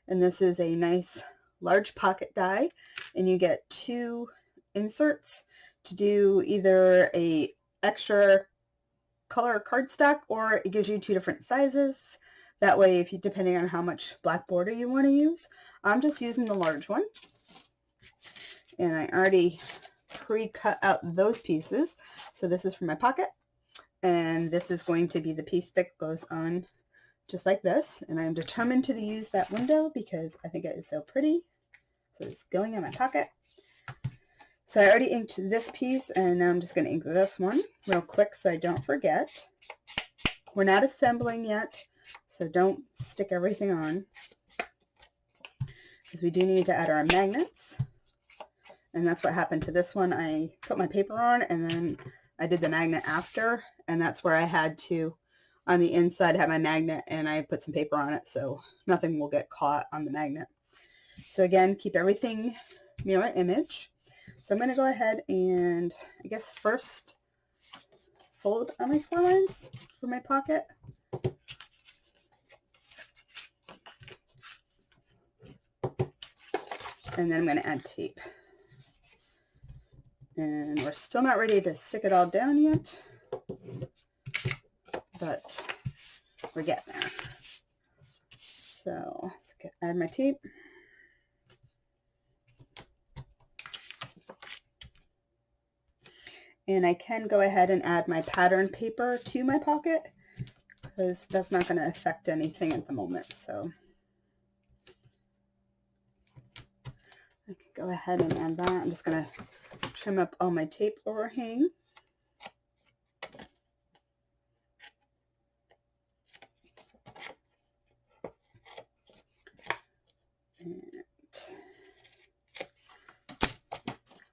and this is a nice large pocket die, and you get 2 inserts. to do either a extra color cardstock, or it gives you 2 different sizes. That way, if you, depending on how much black border you want to use. I'm just using the large one, and I already pre-cut out those pieces. So this is for my pocket, and this is going to be the piece that goes on just like this, and I'm determined to use that window because I think it is so pretty. So it's going in my pocket. So I already inked this piece, and now I'm just going to ink this one real quick so I don't forget. We're not assembling yet, so don't stick everything on, because we do need to add our magnets. And that's what happened to this one. I put my paper on, and then I did the magnet after, and that's where I had to, on the inside, have my magnet, and I put some paper on it so nothing will get caught on the magnet. So again, keep everything mirror image. So I'm going to go ahead and, I guess, first fold on my score lines for my pocket. And then I'm going to add tape. And we're still not ready to stick it all down yet, but we're getting there. So let's add my tape. And I can go ahead and add my pattern paper to my pocket, because that's not going to affect anything at the moment. So I could go ahead and add that. I'm just going to trim up all my tape overhang.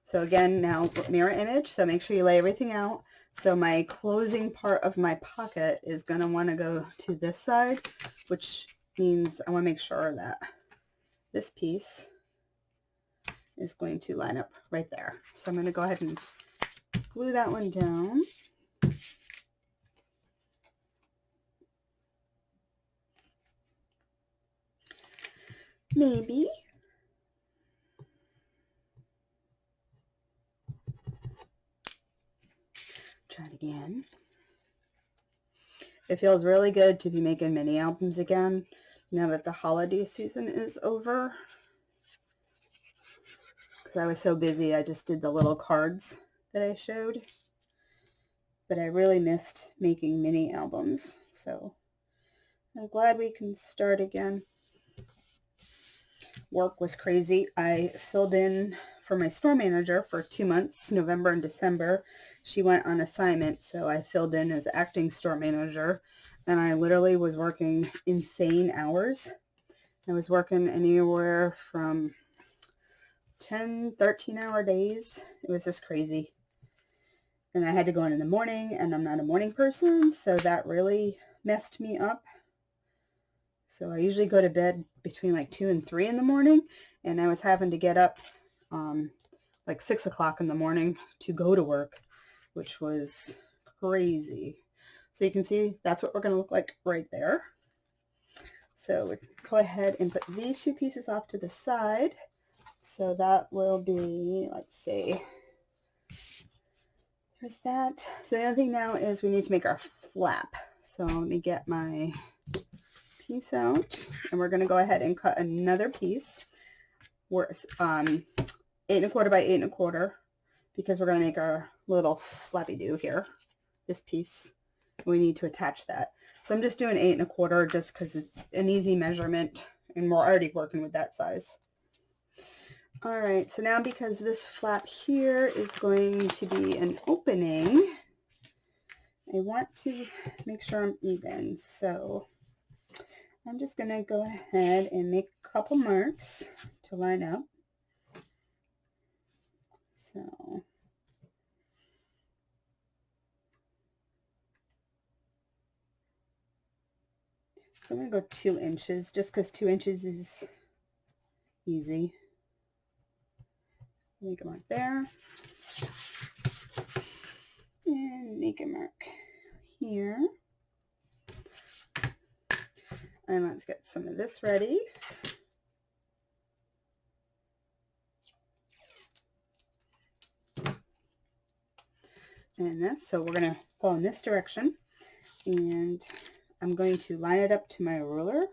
So again, now mirror image, so make sure you lay everything out. So my closing part of my pocket is going to want to go to this side, which means I want to make sure that this piece is going to line up right there. So I'm going to go ahead and glue that one down. Maybe. Try it again. It feels really good to be making mini albums again now that the holiday season is over. Because I was so busy, I just did the little cards that I showed. But I really missed making mini albums. So I'm glad we can start again. Work was crazy. I filled in for my store manager for 2 months, November and December. She went on assignment, so I filled in as acting store manager, and I literally was working insane hours. I was working anywhere from 10, 13-hour days. It was just crazy. And I had to go in the morning, and I'm not a morning person, so that really messed me up. So I usually go to bed between like 2 and 3 in the morning, and I was having to get up like 6 o'clock in the morning to go to work, which was crazy. So you can see that's what we're going to look like right there. So go ahead and put these 2 pieces off to the side. So that will be, let's see, there's that. So the other thing now is we need to make our flap. So let me get my piece out, and we're going to go ahead and cut another piece. We're 8 1/4 by 8 1/4, because we're going to make our little flappy do here. This piece, we need to attach that. So I'm just doing 8 1/4 just because it's an easy measurement, and we're already working with that size. All right, so now because this flap here is going to be an opening, I want to make sure I'm even. So I'm just going to go ahead and make a couple marks to line up. So I'm going to go 2 inches just because 2 inches is easy. Make a mark there. And make a mark here. And let's get some of this ready. and this. So we're going to go in this direction, and I'm going to line it up to my ruler.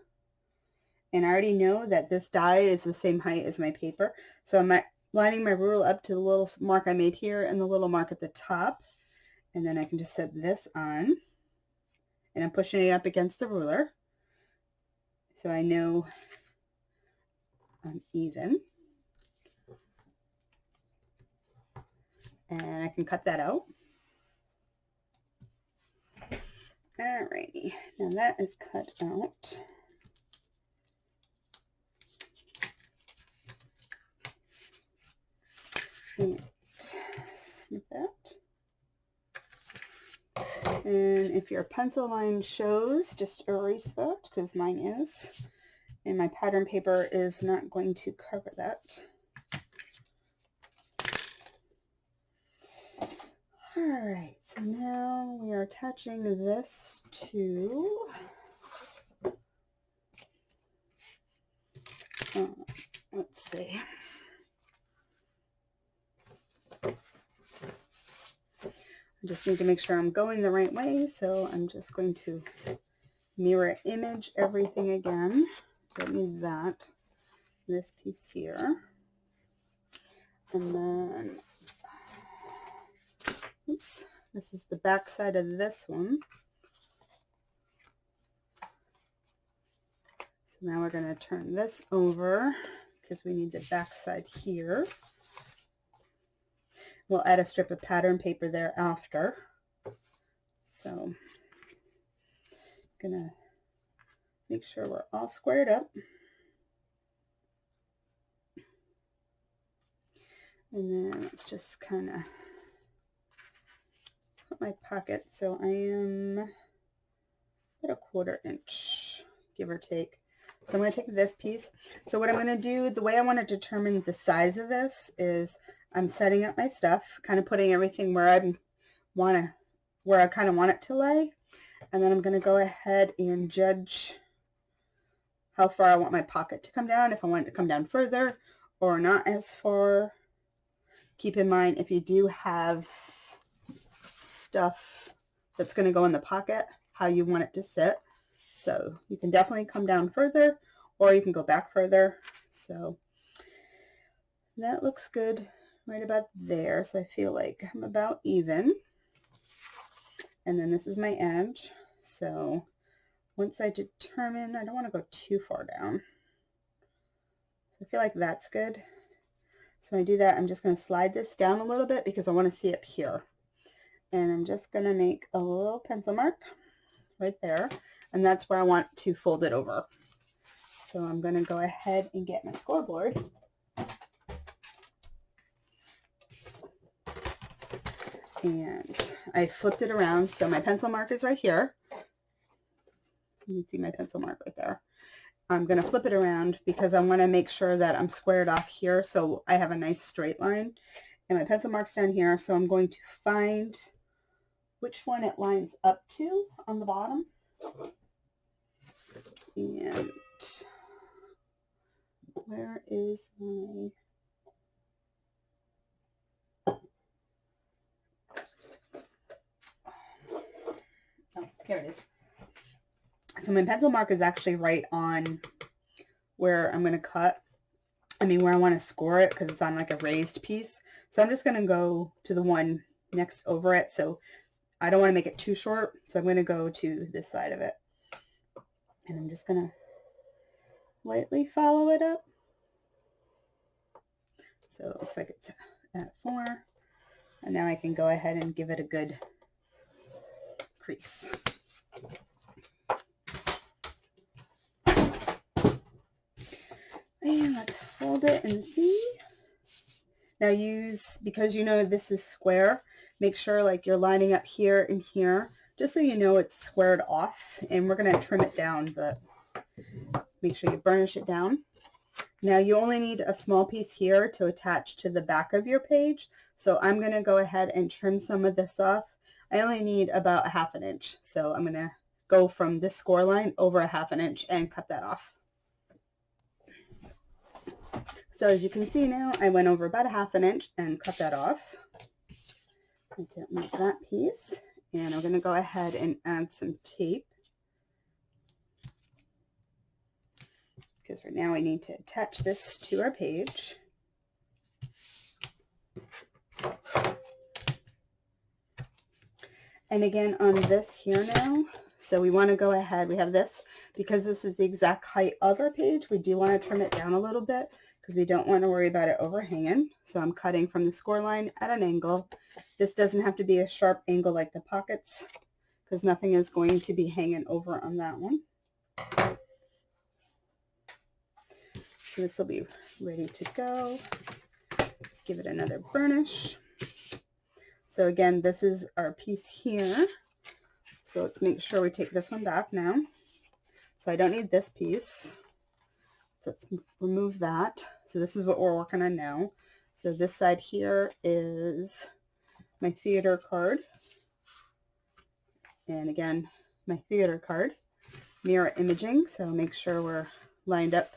And I already know that this die is the same height as my paper. So I'm lining my ruler up to the little mark I made here and the little mark at the top. And then I can just set this on. And I'm pushing it up against the ruler, so I know I'm even. And I can cut that out. Alrighty, now that is cut out. And snip that. And if your pencil line shows, just erase that, because mine is. And my pattern paper is not going to cover that. Alright, so now we are attaching this to let's see. I just need to make sure I'm going the right way, so I'm just going to mirror image everything again. Don't need that. This piece here. And then, oops, this is the back side of this one. So now we're going to turn this over because we need the back side here. We'll add a strip of pattern paper there after. So I'm gonna make sure we're all squared up. And then let's just kind of put my pocket. So I am about 1/4 inch, give or take. So I'm going to take this piece. So what I'm going to do, the way I want to determine the size of this is I'm setting up my stuff, kind of putting everything where I kind of want it to lay. And then I'm going to go ahead and judge how far I want my pocket to come down, if I want it to come down further or not as far. Keep in mind, if you do have stuff that's going to go in the pocket, how you want it to sit. So you can definitely come down further, or you can go back further. So that looks good right about there. So I feel like I'm about even. And then this is my edge. So once I determine, I don't want to go too far down. So I feel like that's good. So when I do that, I'm just going to slide this down a little bit because I want to see up here. And I'm just going to make a little pencil mark right there. And that's where I want to fold it over. So I'm going to go ahead and get my scoreboard. And I flipped it around. So my pencil mark is right here. You can see my pencil mark right there. I'm going to flip it around because I want to make sure that I'm squared off here so I have a nice straight line. And my pencil mark's down here, so I'm going to find which one it lines up to on the bottom. And where is my... Oh, here it is. So my pencil mark is actually right on where I'm going to cut. I mean, where I want to score it, because it's on like a raised piece. So I'm just going to go to the one next over it. So I don't want to make it too short. So I'm going to go to this side of it. And I'm just going to lightly follow it up. So it looks like it's at 4. And now I can go ahead and give it a good crease. And let's fold it and see. Now because you know this is square, make sure like you're lining up here and here, just so you know it's squared off. And we're going to trim it down, but make sure you burnish it down. Now you only need a small piece here to attach to the back of your page. So I'm going to go ahead and trim some of this off. I only need about 1/2 inch. So I'm going to go from this score line over 1/2 inch and cut that off. So as you can see now, I went over about 1/2 inch and cut that off. I don't need that piece. And I'm going to go ahead and add some tape, because right now we need to attach this to our page. And again on this here now, so we want to go ahead, we have this, because this is the exact height of our page, we do want to trim it down a little bit because we don't want to worry about it overhanging. So I'm cutting from the score line at an angle. This doesn't have to be a sharp angle like the pockets, because nothing is going to be hanging over on that one. So this will be ready to go. Give it another burnish. So again, this is our piece here. So let's make sure we take this one back now. So I don't need this piece. So let's remove that. So this is what we're working on now. So this side here is my theater card. And again, my theater card. Mirror imaging, so make sure we're lined up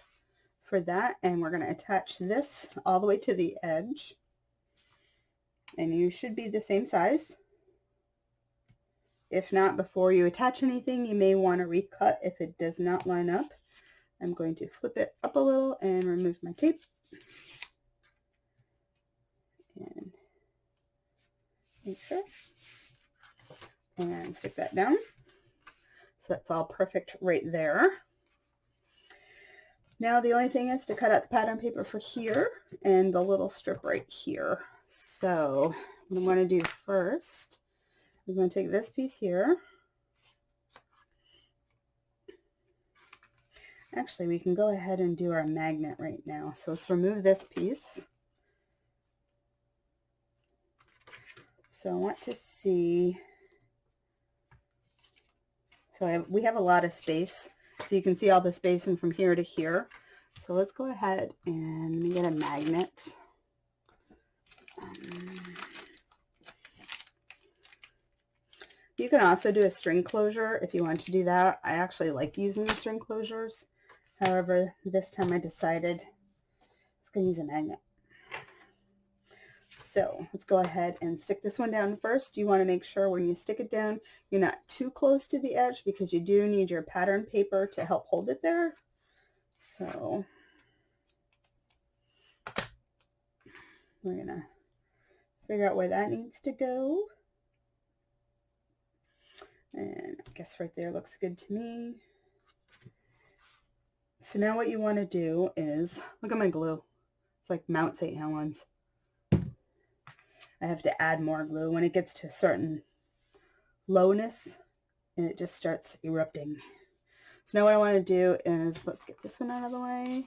for that. And we're going to attach this all the way to the edge. And you should be the same size. If not, before you attach anything, you may want to recut if it does not line up. I'm going to flip it up a little and remove my tape. And make sure. And stick that down. So that's all perfect right there. Now the only thing is to cut out the pattern paper for here and the little strip right here. So what I'm going to do first, I'm going to take this piece here. Actually, we can go ahead and do our magnet right now. So let's remove this piece. So I want to see, so we have a lot of space. So you can see all the spacing from here to here. So let's go ahead and get a magnet. You can also do a string closure if you want to do that. I actually like using the string closures. However, this time I decided I was going to use a magnet. So let's go ahead and stick this one down first. You want to make sure when you stick it down, you're not too close to the edge, because you do need your pattern paper to help hold it there. So we're going to figure out where that needs to go. And I guess right there looks good to me. So now what you want to do is, look at my glue. It's like Mount St. Helens. I have to add more glue when it gets to a certain lowness and it just starts erupting. So now what I want to do is, let's get this one out of the way.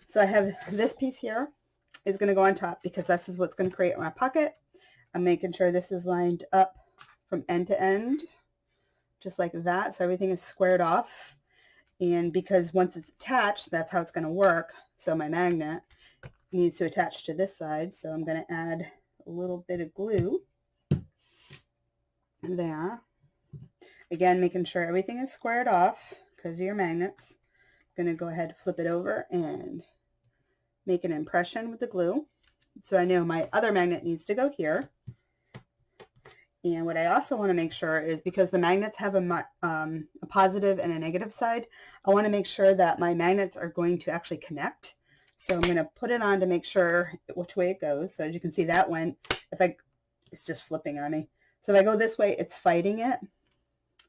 So I have this piece here is going to go on top, because this is what's going to create my pocket. I'm making sure this is lined up from end to end, just like that. So everything is squared off. And because once it's attached, that's how it's going to work. So my magnet needs to attach to this side. So I'm going to add a little bit of glue there. Again, making sure everything is squared off because of your magnets. I'm going to go ahead and flip it over and make an impression with the glue. So I know my other magnet needs to go here. And what I also want to make sure is, because the magnets have a positive and a negative side, I want to make sure that my magnets are going to actually connect. So I'm going to put it on to make sure which way it goes. So as you can see, that went, it's just flipping on me. So if I go this way, it's fighting it.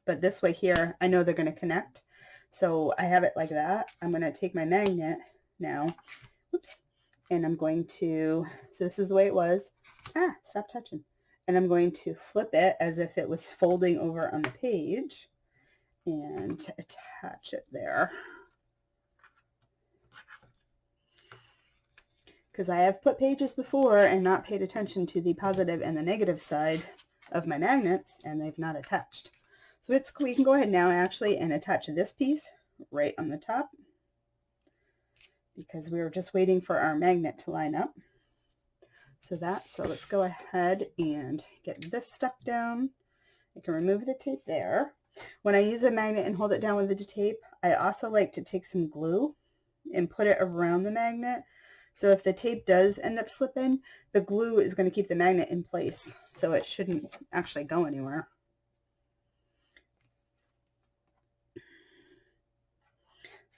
But this way here, I know they're going to connect. So I have it like that. I'm going to take my magnet now, oops, and I'm going to, so this is the way it was. Stop touching. And I'm going to flip it as if it was folding over on the page and attach it there. Because I have put pages before and not paid attention to the positive and the negative side of my magnets, and they've not attached. So we can go ahead now actually and attach this piece right on the top, because we were just waiting for our magnet to line up. So let's go ahead and get this stuck down. I can remove the tape there. When I use a magnet and hold it down with the tape, I also like to take some glue and put it around the magnet, So if the tape does end up slipping, the glue is going to keep the magnet in place, so it shouldn't actually go anywhere.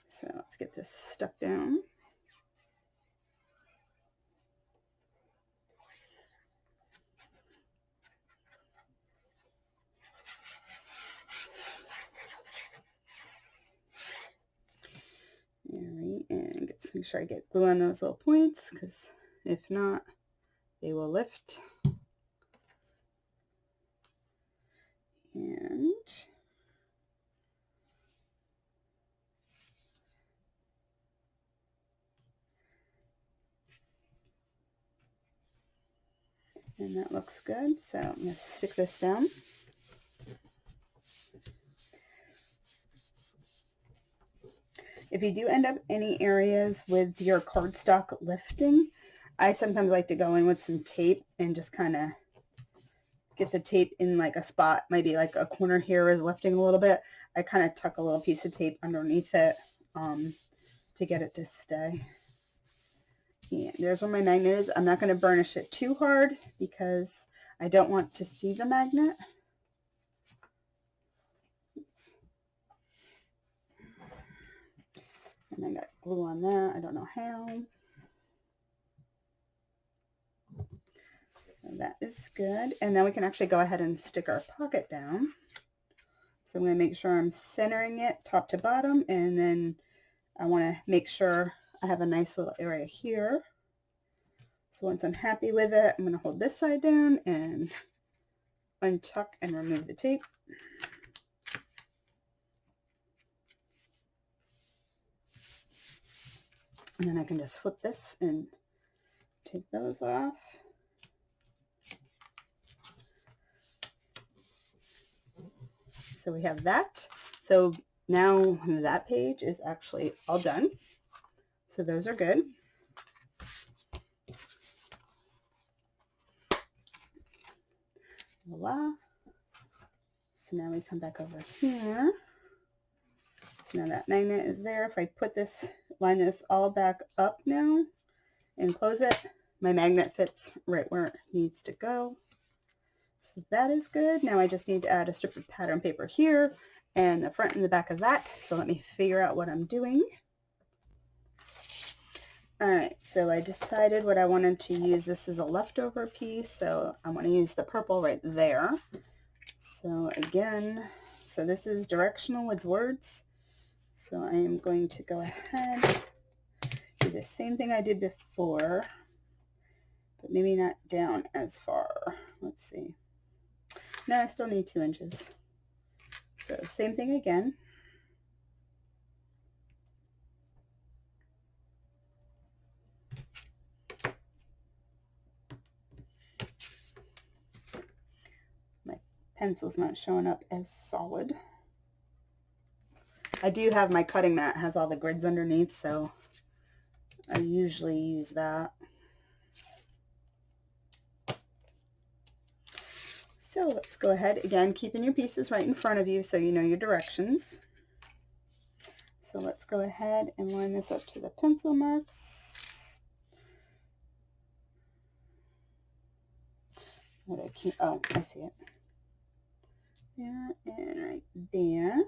So let's get this stuck down. All right, and make sure I get glue on those little points, because if not, they will lift. And that looks good, so I'm going to stick this down. If you do end up any areas with your cardstock lifting, I sometimes like to go in with some tape and just kind of get the tape in like a spot, maybe like a corner here is lifting a little bit. I kind of tuck a little piece of tape underneath it to get it to stay. And there's where my magnet is. I'm not going to burnish it too hard because I don't want to see the magnet. Oops. And I got glue on that. I don't know how. So that is good. And now we can actually go ahead and stick our pocket down. So I'm going to make sure I'm centering it top to bottom, and then I want to make sure I have a nice little area here. So once I'm happy with it, I'm going to hold this side down and untuck and remove the tape. And then I can just flip this and take those off. So we have that. So now that page is actually all done. So those are good. Voila. So now we come back over here. So now that magnet is there. If I put this, line this all back up now and close it, my magnet fits right where it needs to go. So that is good. Now I just need to add a strip of pattern paper here and the front and the back of that. So let me figure out what I'm doing. All right, so I decided what I wanted to use. This is a leftover piece, so I want to use the purple right there. So again, so this is directional with words. So I am going to go ahead, do the same thing I did before, but maybe not down as far. Let's see. No, I still need 2 inches. So same thing again. My pencil's not showing up as solid. I do have my cutting mat, has all the grids underneath, so I usually use that. So let's go ahead, again, keeping your pieces right in front of you so you know your directions. So let's go ahead and line this up to the pencil marks. But I can't, oh, I see it. There and right there.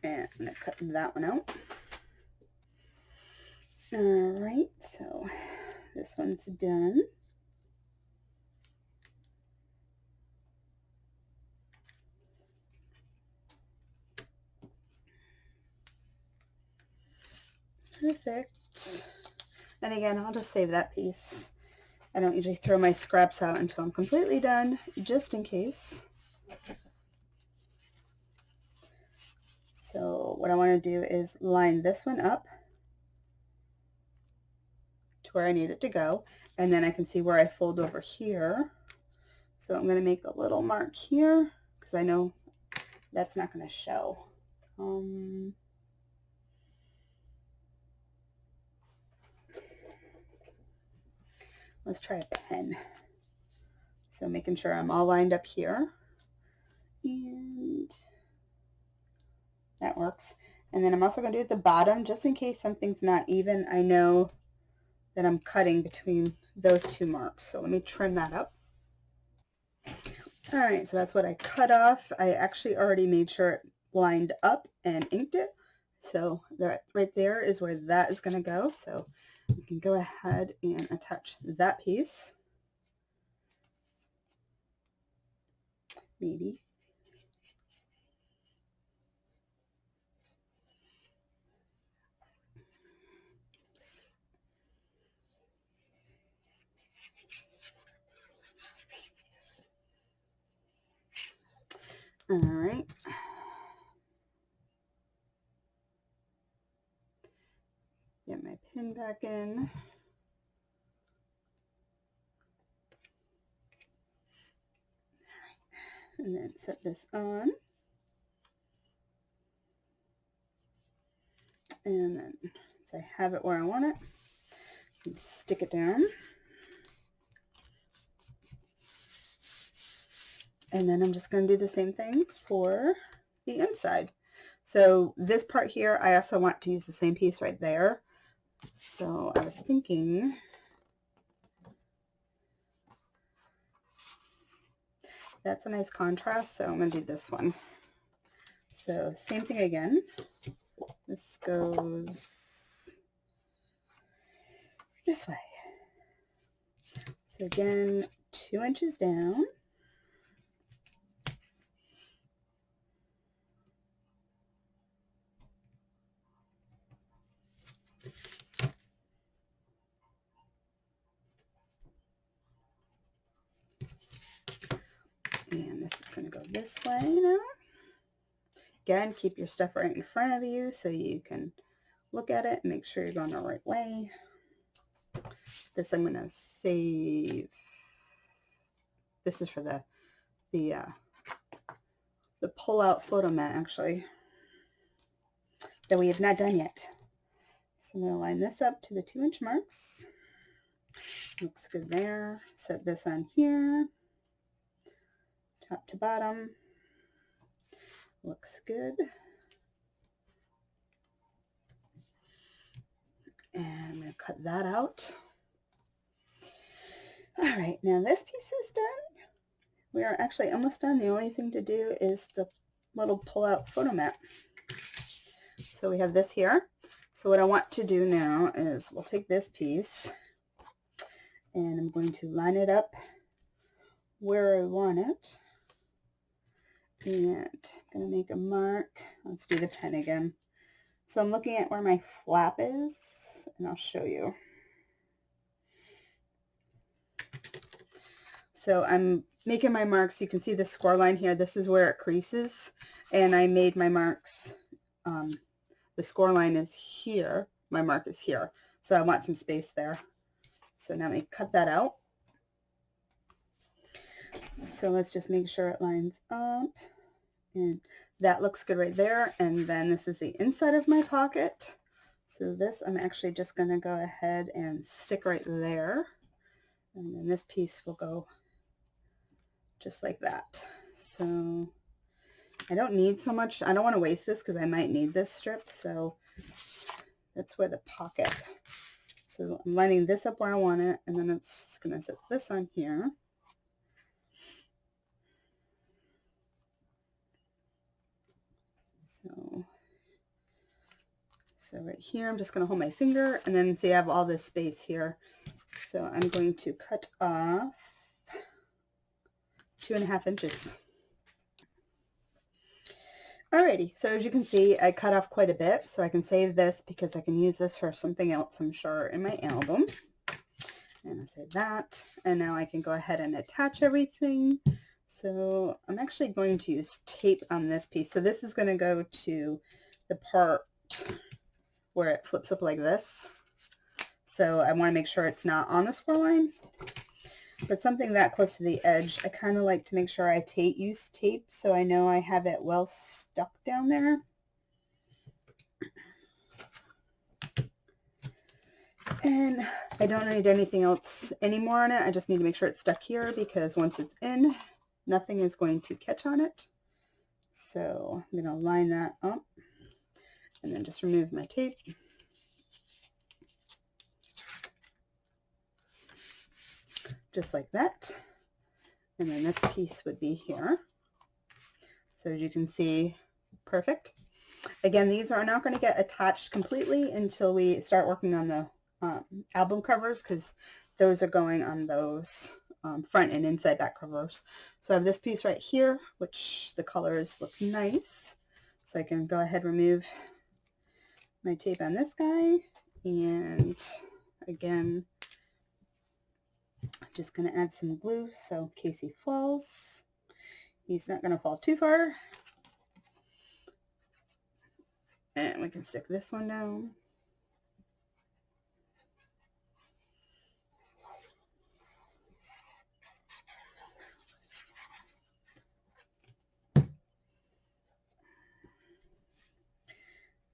And I'm going to cut that one out. Alright, so this one's done. Perfect. And again, I'll just save that piece. I don't usually throw my scraps out until I'm completely done, just in case. So what I want to do is line this one up to where I need it to go, and then I can see where I fold over here. So I'm going to make a little mark here because I know that's not going to show. let's try a pen. So making sure I'm all lined up here. And that works. And then I'm also going to do at the bottom, just in case something's not even, I know that I'm cutting between those two marks. So let me trim that up. All right, so that's what I cut off. I actually already made sure it lined up and inked it. So that right there is where that is going to go. So you can go ahead and attach that piece. Maybe. All right. Get my pin back in. And then set this on. And then once I have it where I want it, stick it down. And then I'm just going to do the same thing for the inside. So this part here, I also want to use the same piece right there. So I was thinking that's a nice contrast, so I'm going to do this one. So same thing again. This goes this way. So again, 2 inches down. And this is going to go this way now. Again, keep your stuff right in front of you so you can look at it and make sure you're going the right way. This I'm going to save. This is for the pull-out photo mat, actually, that we have not done yet. So I'm going to line this up to the 2-inch marks. Looks good there. Set this on here, top to bottom. Looks good. And I'm going to cut that out. All right, now this piece is done. We are actually almost done. The only thing to do is the little pull-out photo mat. So we have this here. So what I want to do now is we'll take this piece and I'm going to line it up where I want it. And I'm going to make a mark. Let's do the pen again. So I'm looking at where my flap is, and I'll show you. So I'm making my marks. You can see the score line here. This is where it creases, and I made my marks. The score line is here. My mark is here. So I want some space there. So now I cut that out. So let's just make sure it lines up. And that looks good right there. And then this is the inside of my pocket. So this I'm actually just going to go ahead and stick right there. And then this piece will go just like that. So I don't need so much. I don't want to waste this because I might need this strip. So that's where the pocket. So I'm lining this up where I want it. And then it's going to set this on here. So right here, I'm just going to hold my finger and then see I have all this space here. So I'm going to cut off 2.5 inches. Alrighty, so as you can see, I cut off quite a bit, so I can save this because I can use this for something else, I'm sure, in my album. And I save that, and now I can go ahead and attach everything. So I'm actually going to use tape on this piece. So this is going to go to the part where it flips up like this. So I want to make sure it's not on the score line. But something that close to the edge, I kind of like to make sure I use tape so I know I have it well stuck down there. And I don't need anything else anymore on it. I just need to make sure it's stuck here, because once it's in, nothing is going to catch on it. So I'm going to line that up and then just remove my tape. Just like that. And then this piece would be here. So as you can see, perfect. Again, these are not going to get attached completely until we start working on the album covers, because those are going on those front and inside back covers. So I have this piece right here, which the colors look nice. So I can go ahead and remove my tape on this guy. And again, just going to add some glue so in case he falls, he's not going to fall too far. And we can stick this one down.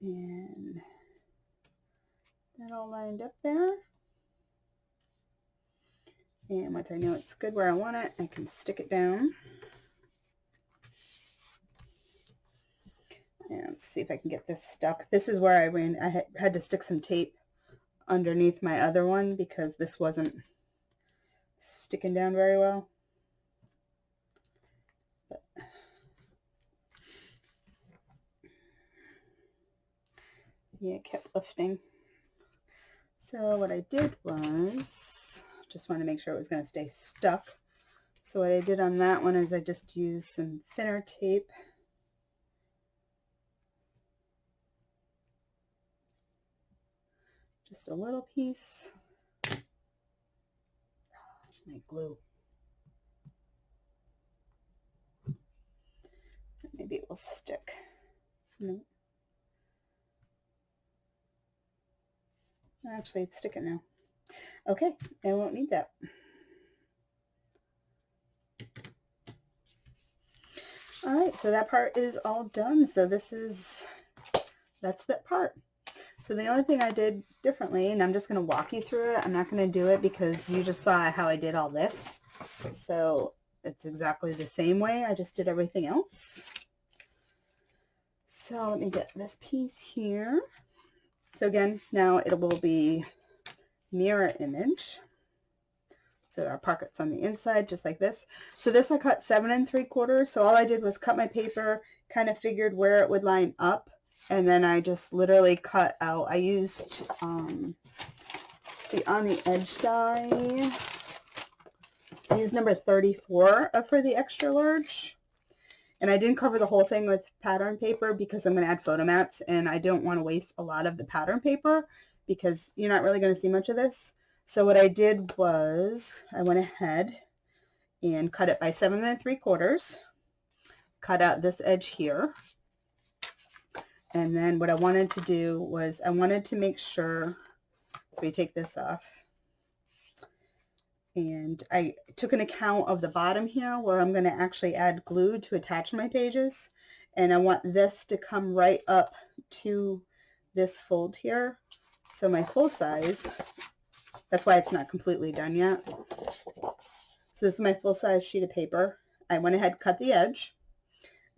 And that all lined up there. And once I know it's good where I want it, I can stick it down. And let's see if I can get this stuck. This is where I had to stick some tape underneath my other one because this wasn't sticking down very well. But yeah, it kept lifting. So what I did was, just want to make sure it was going to stay stuck. So what I did on that one is I just used some thinner tape. Just a little piece. My glue. Maybe it will stick. No. Actually, it's sticking now. Okay, I won't need that. All right, so that part is all done. So that's that part. So the only thing I did differently, and I'm just going to walk you through it. I'm not going to do it because you just saw how I did all this. So it's exactly the same way. I just did everything else. So let me get this piece here. So again, now it will be mirror image. So our pocket's on the inside, just like this. So this I cut 7 3/4. So all I did was cut my paper, kind of figured where it would line up, and then I just literally cut out. I used the on the edge die. I used number 34 for the extra large. And I didn't cover the whole thing with pattern paper because I'm going to add photo mats, and I don't want to waste a lot of the pattern paper because you're not really going to see much of this. So what I did was I went ahead and cut it by 7 3/4, cut out this edge here. And then what I wanted to do was I wanted to make sure, so we take this off. And I took an account of the bottom here where I'm going to actually add glue to attach my pages. And I want this to come right up to this fold here. So my full size, that's why it's not completely done yet. So this is my full size sheet of paper. I went ahead, cut the edge,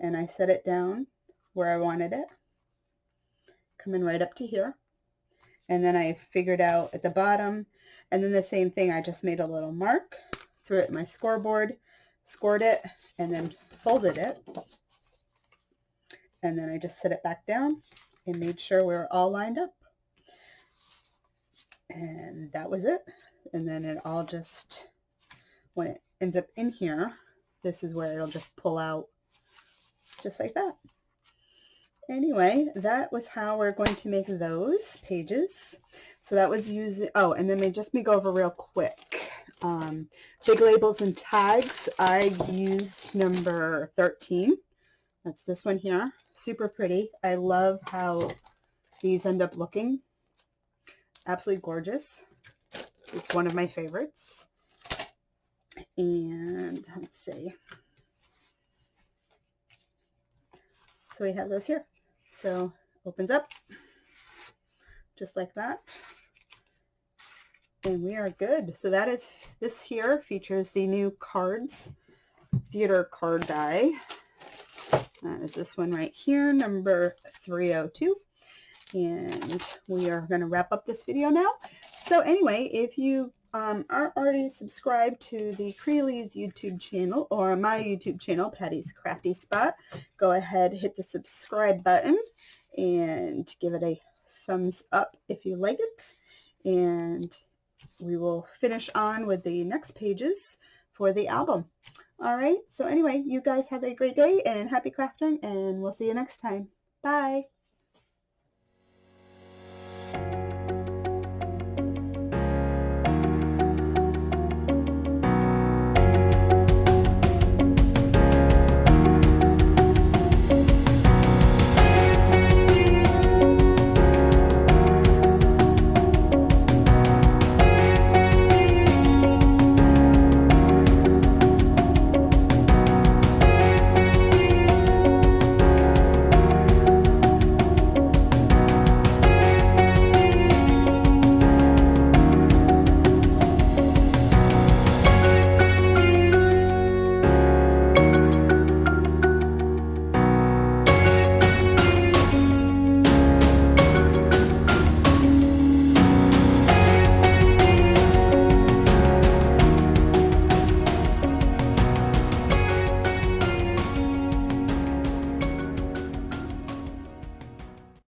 and I set it down where I wanted it, coming right up to here. And then I figured out at the bottom, and then the same thing, I just made a little mark, threw it in my scoreboard, scored it, and then folded it. And then I just set it back down and made sure we were all lined up. And that was it. And then it all just, when it ends up in here, this is where it'll just pull out just like that. Anyway, that was how we're going to make those pages. So that was using, oh, and then let me go over real quick. Big labels and tags, I used number 13. That's this one here. Super pretty. I love how these end up looking. Absolutely gorgeous. It's one of my favorites. And let's see. So we have those here. So opens up just like that. And we are good. So that is, this here features the new Cardzz theater card die. That is this one right here, number 302. And we are going to wrap up this video now. So anyway, if you aren't already subscribed to the Crealies YouTube channel or my YouTube channel, Patty's Crafty Spot, go ahead, hit the subscribe button and give it a thumbs up if you like it. And we will finish on with the next pages for the album. All right, so anyway, you guys have a great day and happy crafting, and we'll see you next time. Bye.